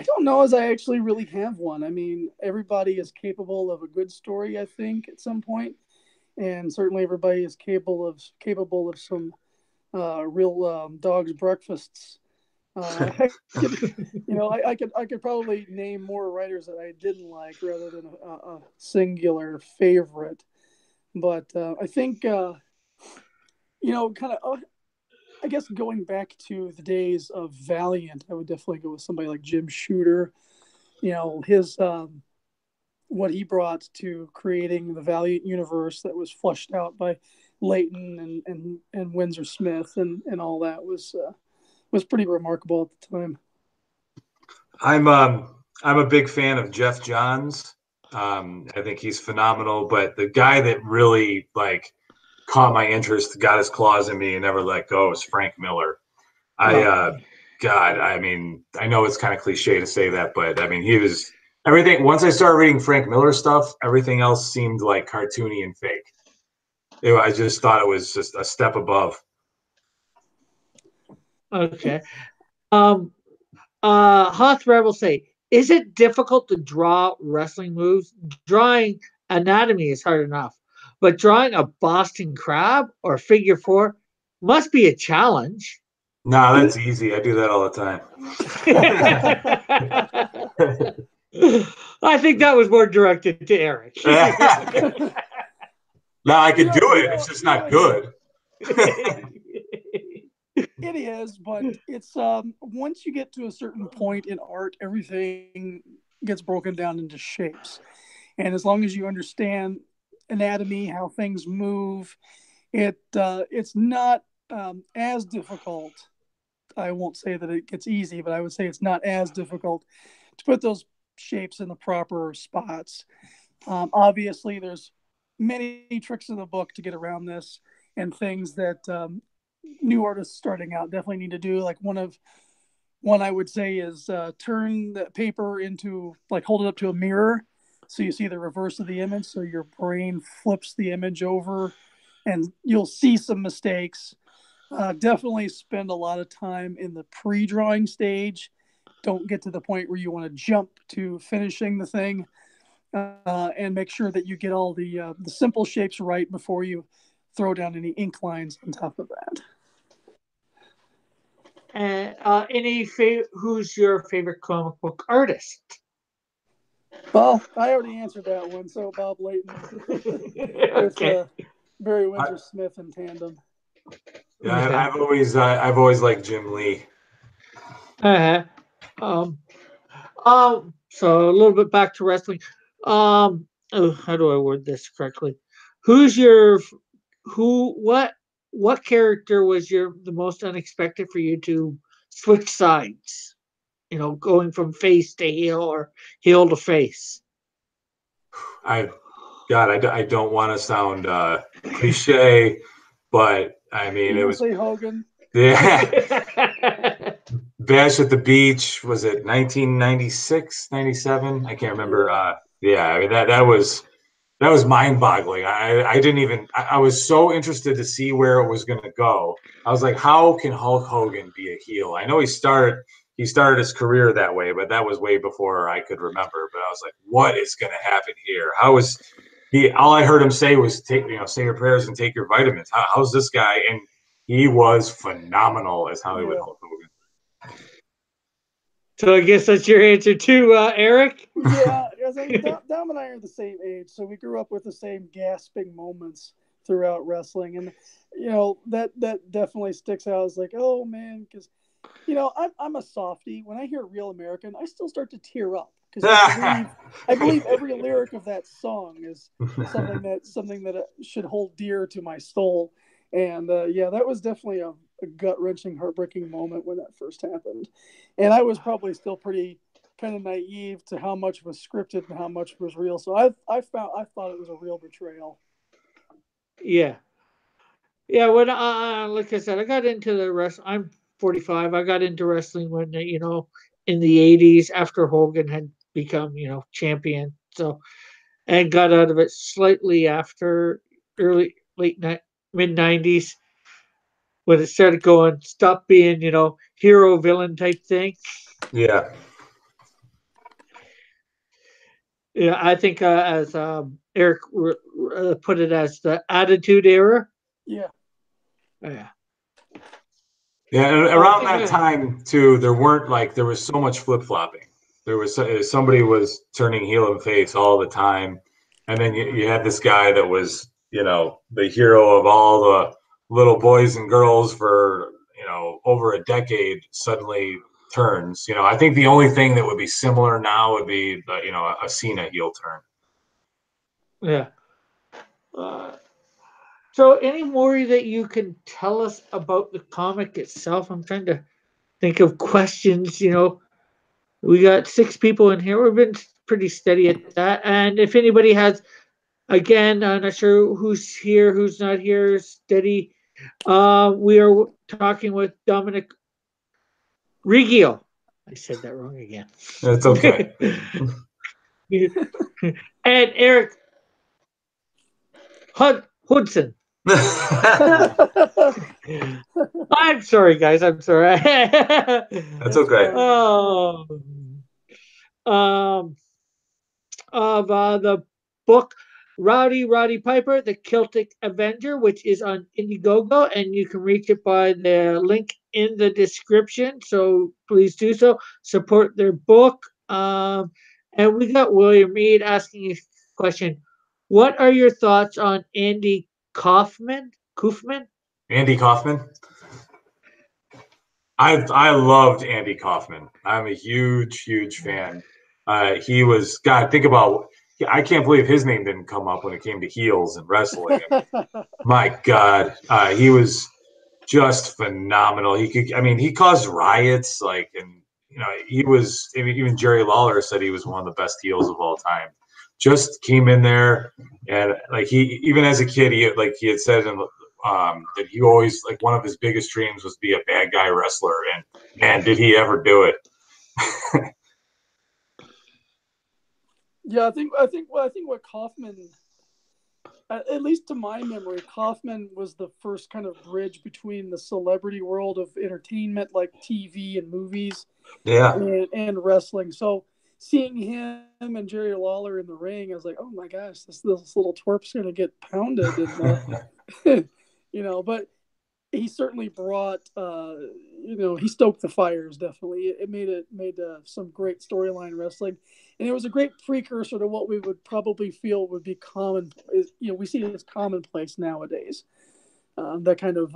don't know as I actually really have one. I mean, everybody is capable of a good story, I think, at some point, and certainly everybody is capable of some real dog's breakfasts. I could probably name more writers that I didn't like rather than a singular favorite. But I think kind of. I guess going back to the days of Valiant, I would definitely go with somebody like Jim Shooter. His what he brought to creating the Valiant universe that was flushed out by Layton and Windsor Smith and all that was pretty remarkable at the time. I'm a big fan of Jeff Johns. I think he's phenomenal, but the guy that really caught my interest, got his claws in me, and never let go is Frank Miller. God, God, I mean, I know it's kind of cliche to say that, but I mean, he was everything. Once I started reading Frank Miller stuff, everything else seemed like cartoony and fake. I just thought it was just a step above. Okay. Hoth Rebel say, is it difficult to draw wrestling moves? Drawing anatomy is hard enough, but drawing a Boston Crab or figure four must be a challenge. Nah, that's easy. I do that all the time. I think that was more directed to Eric. Now I could do it. It's just not good. It is, but it's once you get to a certain point in art, everything gets broken down into shapes. And as long as you understand anatomy, how things move, it's not as difficult. I won't say that it gets easy, but I would say it's not as difficult to put those shapes in the proper spots. Obviously, there's many tricks in the book to get around this, and things that new artists starting out definitely need to do. Like one I would say is turn the paper into, like, hold it up to a mirror so you see the reverse of the image, so your brain flips the image over, and you'll see some mistakes. Definitely spend a lot of time in the pre-drawing stage. Don't get to the point where you want to jump to finishing the thing, and make sure that you get all the simple shapes right before you throw down any ink lines on top of that. And who's your favorite comic book artist? Well, I already answered that one. So Bob Layton with Barry Windsor Smith in tandem. Yeah, I've always liked Jim Lee. So a little bit back to wrestling. How do I word this correctly? Who's your what character was the most unexpected for you to switch sides? You know, going from face to heel or heel to face. I don't want to sound cliche, but I mean, it was say Hogan. Yeah. Bash at the Beach, was it 1996, 97? I can't remember. Yeah, I mean that was mind-boggling. I didn't even I was so interested to see where it was going to go. I was like, how can Hulk Hogan be a heel? I know he started his career that way, but that was way before I could remember. But I was like, what is going to happen here? How is he? All I heard him say was, say your prayers and take your vitamins. How's this guy? And he was phenomenal as Hollywood Hulk Hogan. So I guess that's your answer too, Eric? Yeah, because I mean, Dom and I are the same age, so we grew up with the same gasping moments throughout wrestling, and that definitely sticks out. I was like, oh man, because I'm a softie. When I hear Real American, I still start to tear up because I believe every lyric of that song is something that should hold dear to my soul. And that was definitely a gut-wrenching, heartbreaking moment when that first happened. And I was probably still pretty kind of naive to how much was scripted and how much was real. So I thought it was a real betrayal. Yeah. Yeah, when like I said, I got into the wrestling. I'm 45. I got into wrestling when in the 80s after Hogan had become champion. So, and got out of it slightly after mid 90s when it started going, stop being hero villain type thing. Yeah. Yeah, I think as Eric put it, as the Attitude Era. Yeah. Yeah. Yeah, and around that time too, there was so much flip flopping. There was somebody was turning heel and face all the time, and then you had this guy that was the hero of all the little boys and girls for over a decade suddenly turns. I think the only thing that would be similar now would be a Cena heel turn. Yeah. So any more that you can tell us about the comic itself? I'm trying to think of questions. We got 6 people in here. We've been pretty steady at that. And if anybody has, again, I'm not sure who's here, who's not here, steady. We are talking with Dominic Regio. I said that wrong again. That's okay. And Eric Hudson. I'm sorry, guys. I'm sorry. That's okay. Oh, of the book Rowdy Roddy Piper, The Kilted Avenger, which is on Indiegogo, and you can reach it by the link in the description. So please do so. Support their book. And we got William Mead asking a question. What are your thoughts on Andy Kaufman? Andy Kaufman. I loved Andy Kaufman. I'm a huge fan. He was God. Think about. I can't believe his name didn't come up when it came to heels and wrestling. My God, he was just phenomenal. He could. I mean, he caused riots. Like, and he was. I mean, even Jerry Lawler said he was one of the best heels of all time. Just came in there, and like he, even as a kid, he had said that he always, like, one of his biggest dreams was to be a bad guy wrestler, and man, did he ever do it. Yeah, I think what Kaufman, at least to my memory, Kaufman was the first kind of bridge between the celebrity world of entertainment, like TV and movies, Yeah, and wrestling. So seeing him and Jerry Lawler in the ring, I was like, oh my gosh, this little twerp's gonna get pounded, and but he certainly brought, he stoked the fires. Definitely, it made some great storyline wrestling, and it was a great precursor to what we would probably feel would be common. We see it as commonplace nowadays. That kind of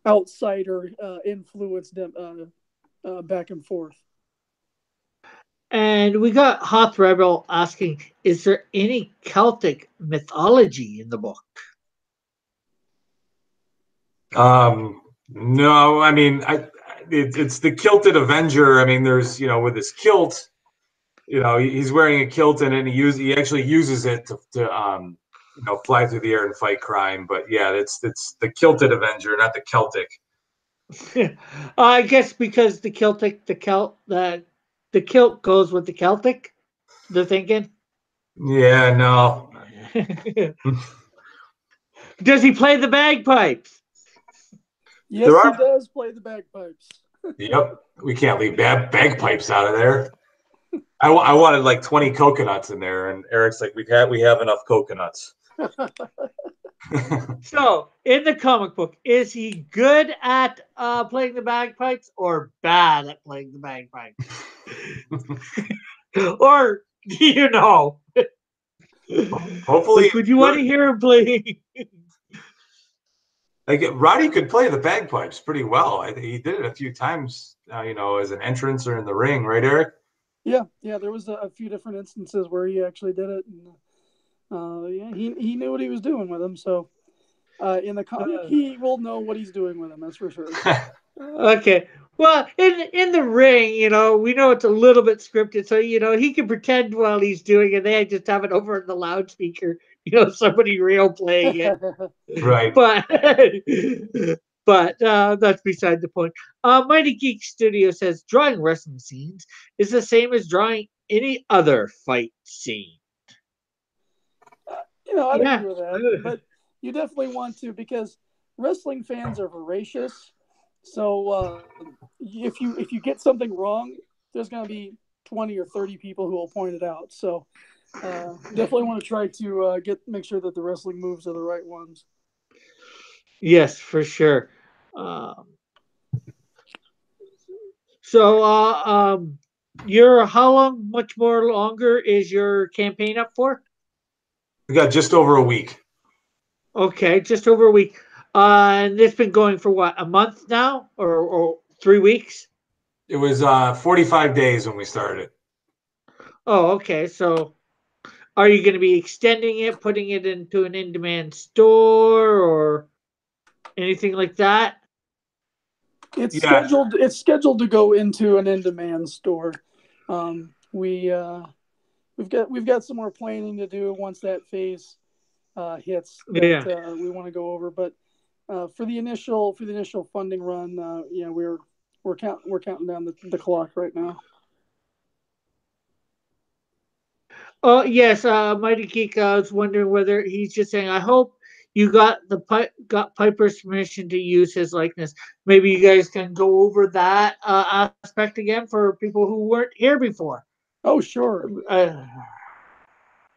outsider influence them back and forth. And we got Hoth Rebel asking, is there any Celtic mythology in the book? No, I mean, it's the Kilted Avenger. I mean, there's, with his kilt, he's wearing a kilt, and he actually uses it to fly through the air and fight crime. But yeah, it's the Kilted Avenger, not the Celtic. I guess because the kilt goes with the Celtic. They're thinking. Yeah, no. Does he play the bagpipes? Yes, he does play the bagpipes. Yep, we can't leave bagpipes out of there. I wanted like 20 coconuts in there, and Eric's like, we have enough coconuts. So, in the comic book, is he good at playing the bagpipes or bad at playing the bagpipes? Or Hopefully, like, would you want to hear him play? Like, Roddy could play the bagpipes pretty well. He did it a few times, as an entrance or in the ring, right, Eric? Yeah. There was a few different instances where he actually did it, and he knew what he was doing with them. So, in the comic, he will know what he's doing with them. That's for sure. Okay. Well, in the ring, we know it's a little bit scripted, so he can pretend while he's doing it. They just have it over in the loudspeaker. Somebody real playing it. Right. But that's beside the point. Mighty Geek Studio says drawing wrestling scenes is the same as drawing any other fight scene. I'd agree with that, but you definitely want to, because wrestling fans are voracious. So if you get something wrong, there's going to be 20 or 30 people who will point it out. So definitely want to try to make sure that the wrestling moves are the right ones. Yes, for sure. Your much more longer is your campaign up for? We got just over a week. Okay, just over a week. And it's been going for what, a month now, or 3 weeks? It was 45 days when we started. Oh, okay. So, are you going to be extending it, putting it into an in-demand store, or anything like that? It's scheduled. It's scheduled to go into an in-demand store. We've got some more planning to do once that phase hits that we want to go over. But for the initial funding run, we're We're counting down the clock right now. Oh yes, Mighty Geek. I was wondering whether he's just saying. I hope you got Piper's permission to use his likeness. Maybe you guys can go over that aspect again for people who weren't here before. Oh, sure.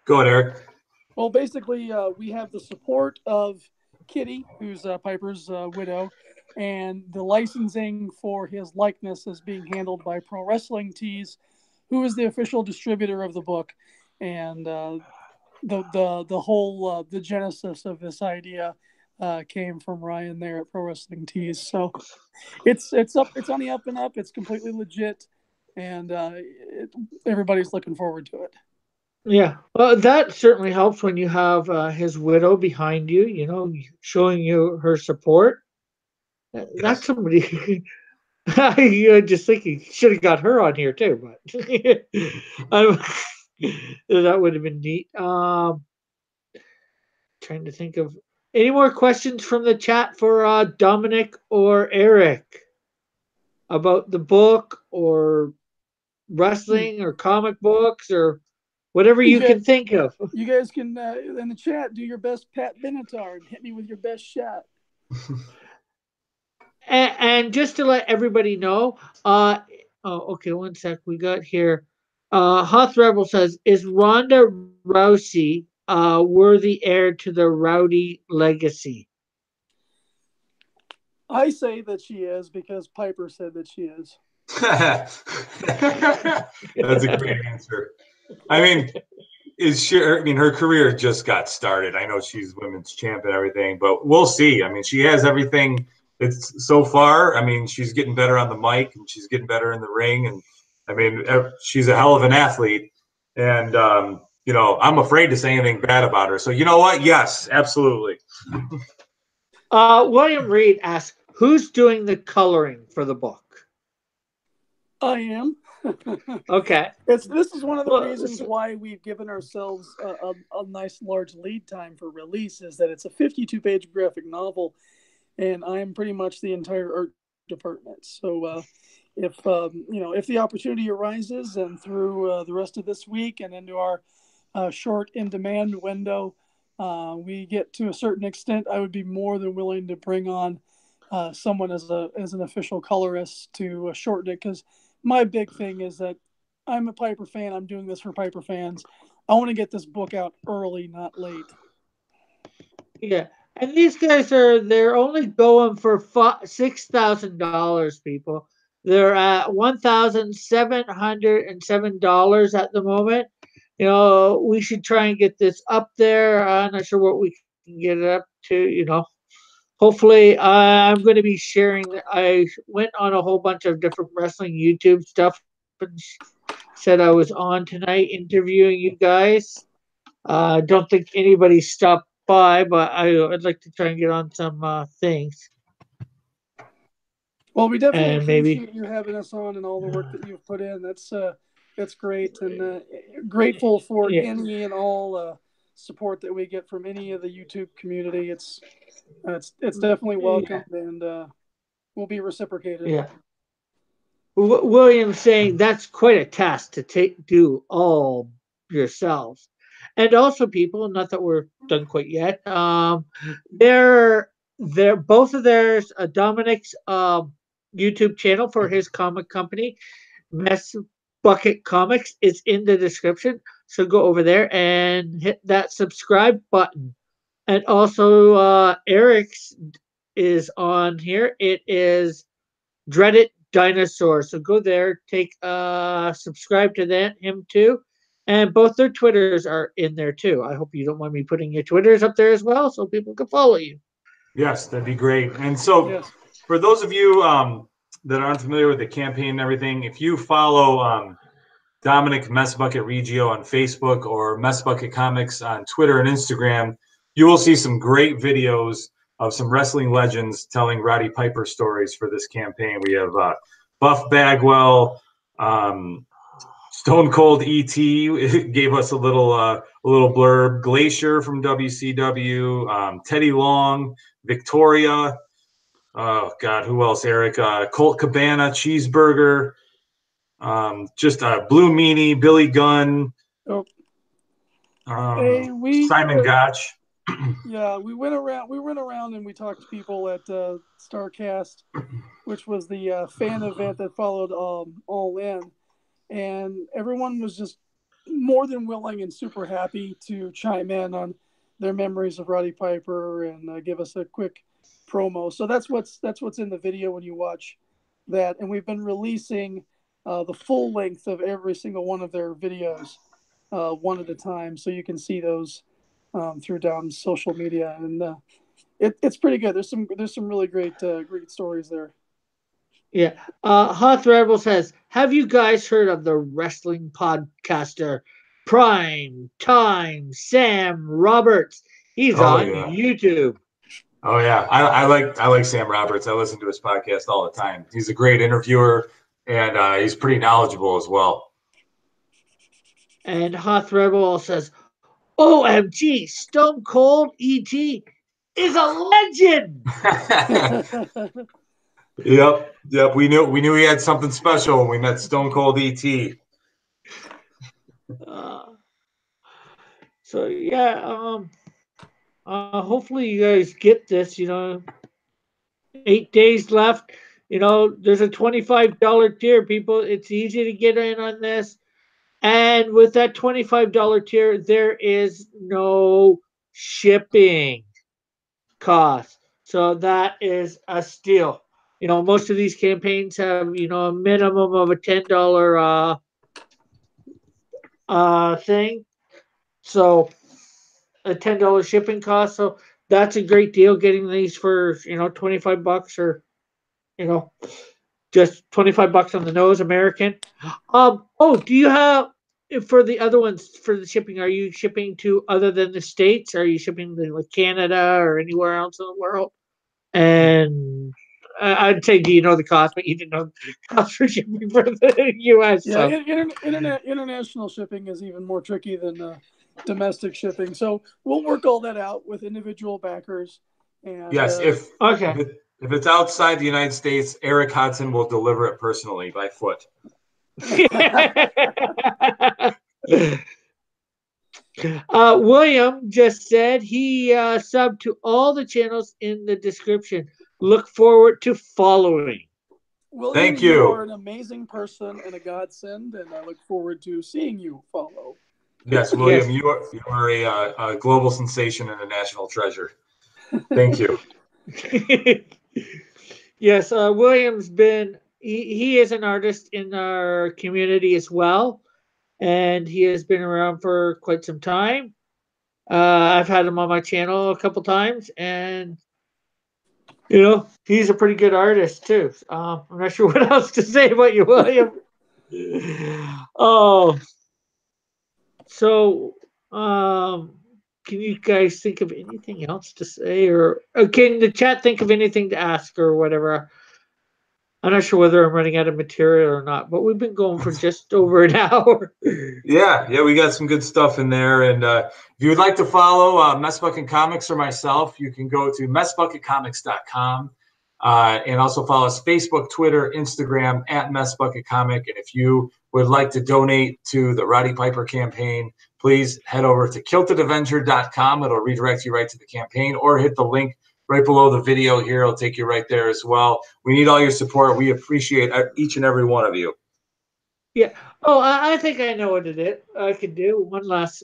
Go ahead, Eric. Well, basically, we have the support of Kitty, who's Piper's widow, and the licensing for his likeness is being handled by Pro Wrestling Tees, who is the official distributor of the book. And the whole the genesis of this idea came from Ryan there at Pro Wrestling Tees. So it's on the up and up. It's completely legit, and everybody's looking forward to it. Yeah, well, that certainly helps when you have his widow behind you. You know, showing you her support. That's Yes. somebody. I just thinking should have got her on here too, but that would have been neat. Trying to think of any more questions from the chat for Dominic or Eric about the book or wrestling or comic books or whatever you can think of. You guys can in the chat do your best Pat Benatar and hit me with your best shot. And just to let everybody know, okay, one sec. We got here. Hoth Rebel says, "Is Ronda Rousey worthy heir to the Rowdy legacy?" I say that she is because Piper said that she is. That's a great answer. I mean, her career just got started. I know she's women's champ and everything, but we'll see. I mean, she has everything. It's so far. I mean, she's getting better on the mic and she's getting better in the ring. And I mean, she's a hell of an athlete. And, I'm afraid to say anything bad about her. So you know what? Yes, absolutely. William Reed asks, "Who's doing the coloring for the book?" I am. Okay. This is one of the reasons why we've given ourselves a nice large lead time for release, is that it's a 52-page graphic novel, and I'm pretty much the entire art department. So if the opportunity arises and through the rest of this week and into our short in-demand window, we get to a certain extent, I would be more than willing to bring on someone as an official colorist to shorten it, because my big thing is that I'm a Piper fan. I'm doing this for Piper fans. I want to get this book out early, not late. Yeah, and these guys they're only going for $6,000. People, they're at $1,707 at the moment. You know, we should try and get this up there. I'm not sure what we can get it up to. You know, hopefully, I'm going to be sharing. I went on a whole bunch of different wrestling YouTube stuff and said I was on tonight interviewing you guys. Don't think anybody stopped by, but I'd like to try and get on some things. Well, we definitely And appreciate you having us on and all the work that you've put in. That's great, and grateful for any and all support that we get from any of the YouTube community. It's definitely welcomed, and will be reciprocated. Yeah. William saying that's quite a task to do all yourselves, and also people. Not that we're done quite yet. They're both of theirs. Dominic's YouTube channel for his comic company, Mess Bucket Comics, is in the description. So go over there and hit that subscribe button. And also, Eric's is on here. It is Dreaded Dinosaur. So go there, take subscribe to him too. And both their Twitters are in there too. I hope you don't mind me putting your Twitters up there as well so people can follow you. Yes, that'd be great. And so for those of you that aren't familiar with the campaign and everything, if you follow Dominic Messbucket Regio on Facebook or Messbucket Comics on Twitter and Instagram, you will see some great videos of some wrestling legends telling Roddy Piper stories for this campaign. We have Buff Bagwell, Stone Cold E.T. gave us a little blurb. Glacier from WCW, Teddy Long, Victoria. Oh God, who else? Eric, Colt Cabana, Cheeseburger, just Blue Meanie, Billy Gunn, Oh, hey, Simon Gotch. Yeah, we went around and we talked to people at Starcast, which was the fan event that followed All In, and everyone was just more than willing and super happy to chime in on their memories of Roddy Piper and give us a quick promo. So that's what's in the video when you watch that, and we've been releasing the full length of every single one of their videos one at a time, so you can see those through Dom's social media, and it's pretty good. There's some really great stories there. Yeah. Hoth Rebel says, have you guys heard of the wrestling podcaster Prime Time Sam Roberts? He's Oh on yeah. YouTube. Oh yeah. I like Sam Roberts. I listen to his podcast all the time. He's a great interviewer, and he's pretty knowledgeable as well. And Hoth Rebel says, OMG, Stone Cold ET is a legend. Yep. We knew he had something special when we met Stone Cold ET. So yeah, hopefully you guys get this. 8 days left. There's a $25 tier, people. It's easy to get in on this. And with that $25 tier, there is no shipping cost. So that is a steal. Most of these campaigns have, a minimum of a $10 thing. So a $10 shipping cost. So that's a great deal getting these for, $25 or, just $25 on the nose, American. Do you have for the other ones for the shipping? Are you shipping to other than the states? Are you shipping to like Canada or anywhere else in the world? And I'd say, do you know the cost? But you didn't know the cost for shipping for the U.S. Yeah, So. international shipping is even more tricky than domestic shipping. So we'll work all that out with individual backers. And yes, if okay. If it's outside the United States, Eric Hudson will deliver it personally by foot. William just said he subbed to all the channels in the description. Look forward to following. William, Thank you. are an amazing person and a godsend, and I look forward to seeing you follow. Yes, William, yes. You are a global sensation and a national treasure. Thank you. Yes, William's been he is an artist in our community as well, and he has been around for quite some time. I've had him on my channel a couple times, and he's a pretty good artist too. I'm not sure what else to say about you, William. Oh, so can you guys think of anything else to say, or can the chat think of anything to ask or whatever? I'm not sure whether I'm running out of material or not, but we've been going for just over an hour. Yeah, we got some good stuff in there. And if you would like to follow Mess Bucket Comics or myself, you can go to messbucketcomics.com and also follow us Facebook, Twitter, Instagram at Mess Bucket Comic. And if you would like to donate to the Roddy Piper campaign, please head over to kiltedavenger.com. It'll redirect you right to the campaign, or hit the link right below the video here. It'll take you right there as well. We need all your support. We appreciate each and every one of you. Yeah. Oh, I think I know what it is. I could do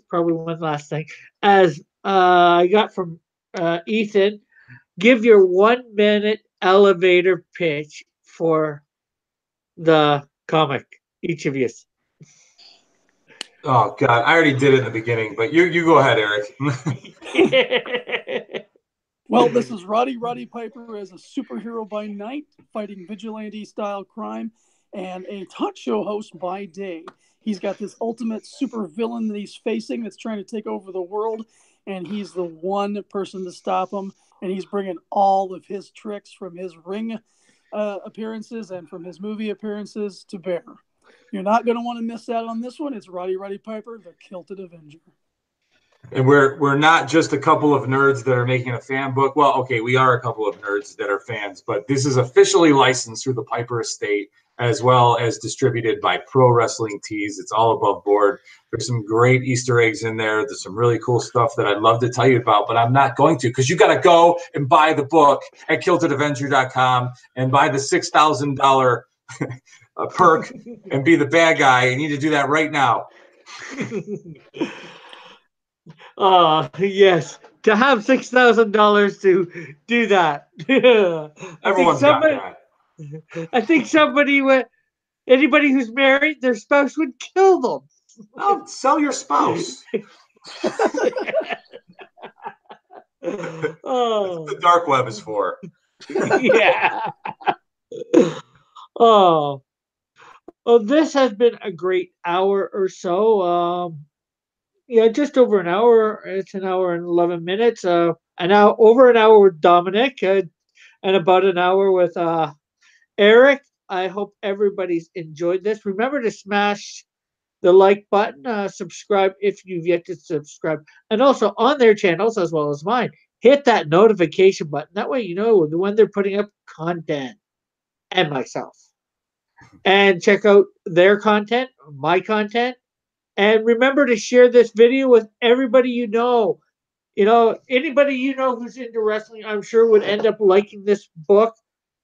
probably one last thing. As I got from Ethan, give your 1 minute elevator pitch for the comic, each of you. Oh God, I already did it in the beginning, but you go ahead, Eric. Well, this is Roddy Piper as a superhero by night, fighting vigilante-style crime, and a talk show host by day. He's got this ultimate super villain that he's facing that's trying to take over the world, and he's the one person to stop him. And he's bringing all of his tricks from his ring appearances and from his movie appearances to bear. You're not going to want to miss out on this one. It's Roddy Piper, the Kilted Avenger. And we're not just a couple of nerds that are making a fan book. Well, okay, we are a couple of nerds that are fans, but this is officially licensed through the Piper Estate as well as distributed by Pro Wrestling Tees. It's all above board. There's some great Easter eggs in there. There's some really cool stuff that I'd love to tell you about, but I'm not going to because you got to go and buy the book at kiltedavenger.com and buy the $6,000 perk and be the bad guy. You need to do that right now. Yes, to have $6,000 to do that. Everyone's got that. I think anybody who's married, their spouse would kill them. Oh, sell your spouse. Oh, the dark web is for. Yeah. Oh, well, this has been a great hour or so. Yeah, just over an hour. It's an hour and 11 minutes. Over an hour with Dominic, and about an hour with Eric. I hope everybody's enjoyed this. Remember to smash the like button, subscribe if you've yet to subscribe, and also on their channels as well as mine, hit that notification button. That way you know when they're putting up content, and myself. And check out their content, my content, and remember to share this video with everybody you know. You know, anybody you know who's into wrestling, I'm sure would end up liking this book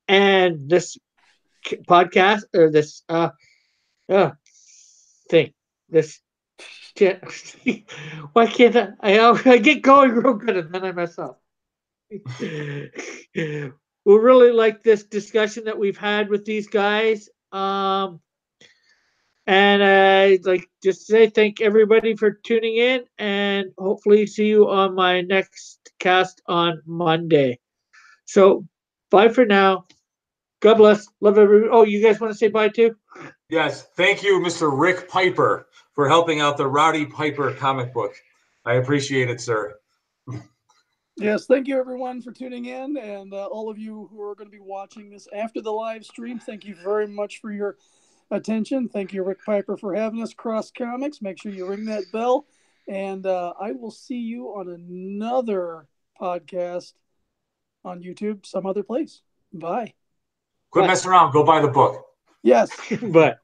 and this podcast or this thing. This why can't I get going real good and then I mess up. We really like this discussion that we've had with these guys. And I'd like just say thank everybody for tuning in and hopefully see you on my next cast on Monday. So bye for now. God bless. Love everybody. Oh, you guys want to say bye too? Yes. Thank you, Mr. Rick Piper, for helping out the Rowdy Piper comic book. I appreciate it, sir. Yes, thank you everyone for tuning in, and all of you who are going to be watching this after the live stream, thank you very much for your attention. Thank you, Rick Piper, for having us cross comics. Make sure you ring that bell, and I will see you on another podcast on YouTube some other place. Bye. Quit messing around. Go buy the book. Yes. Bye.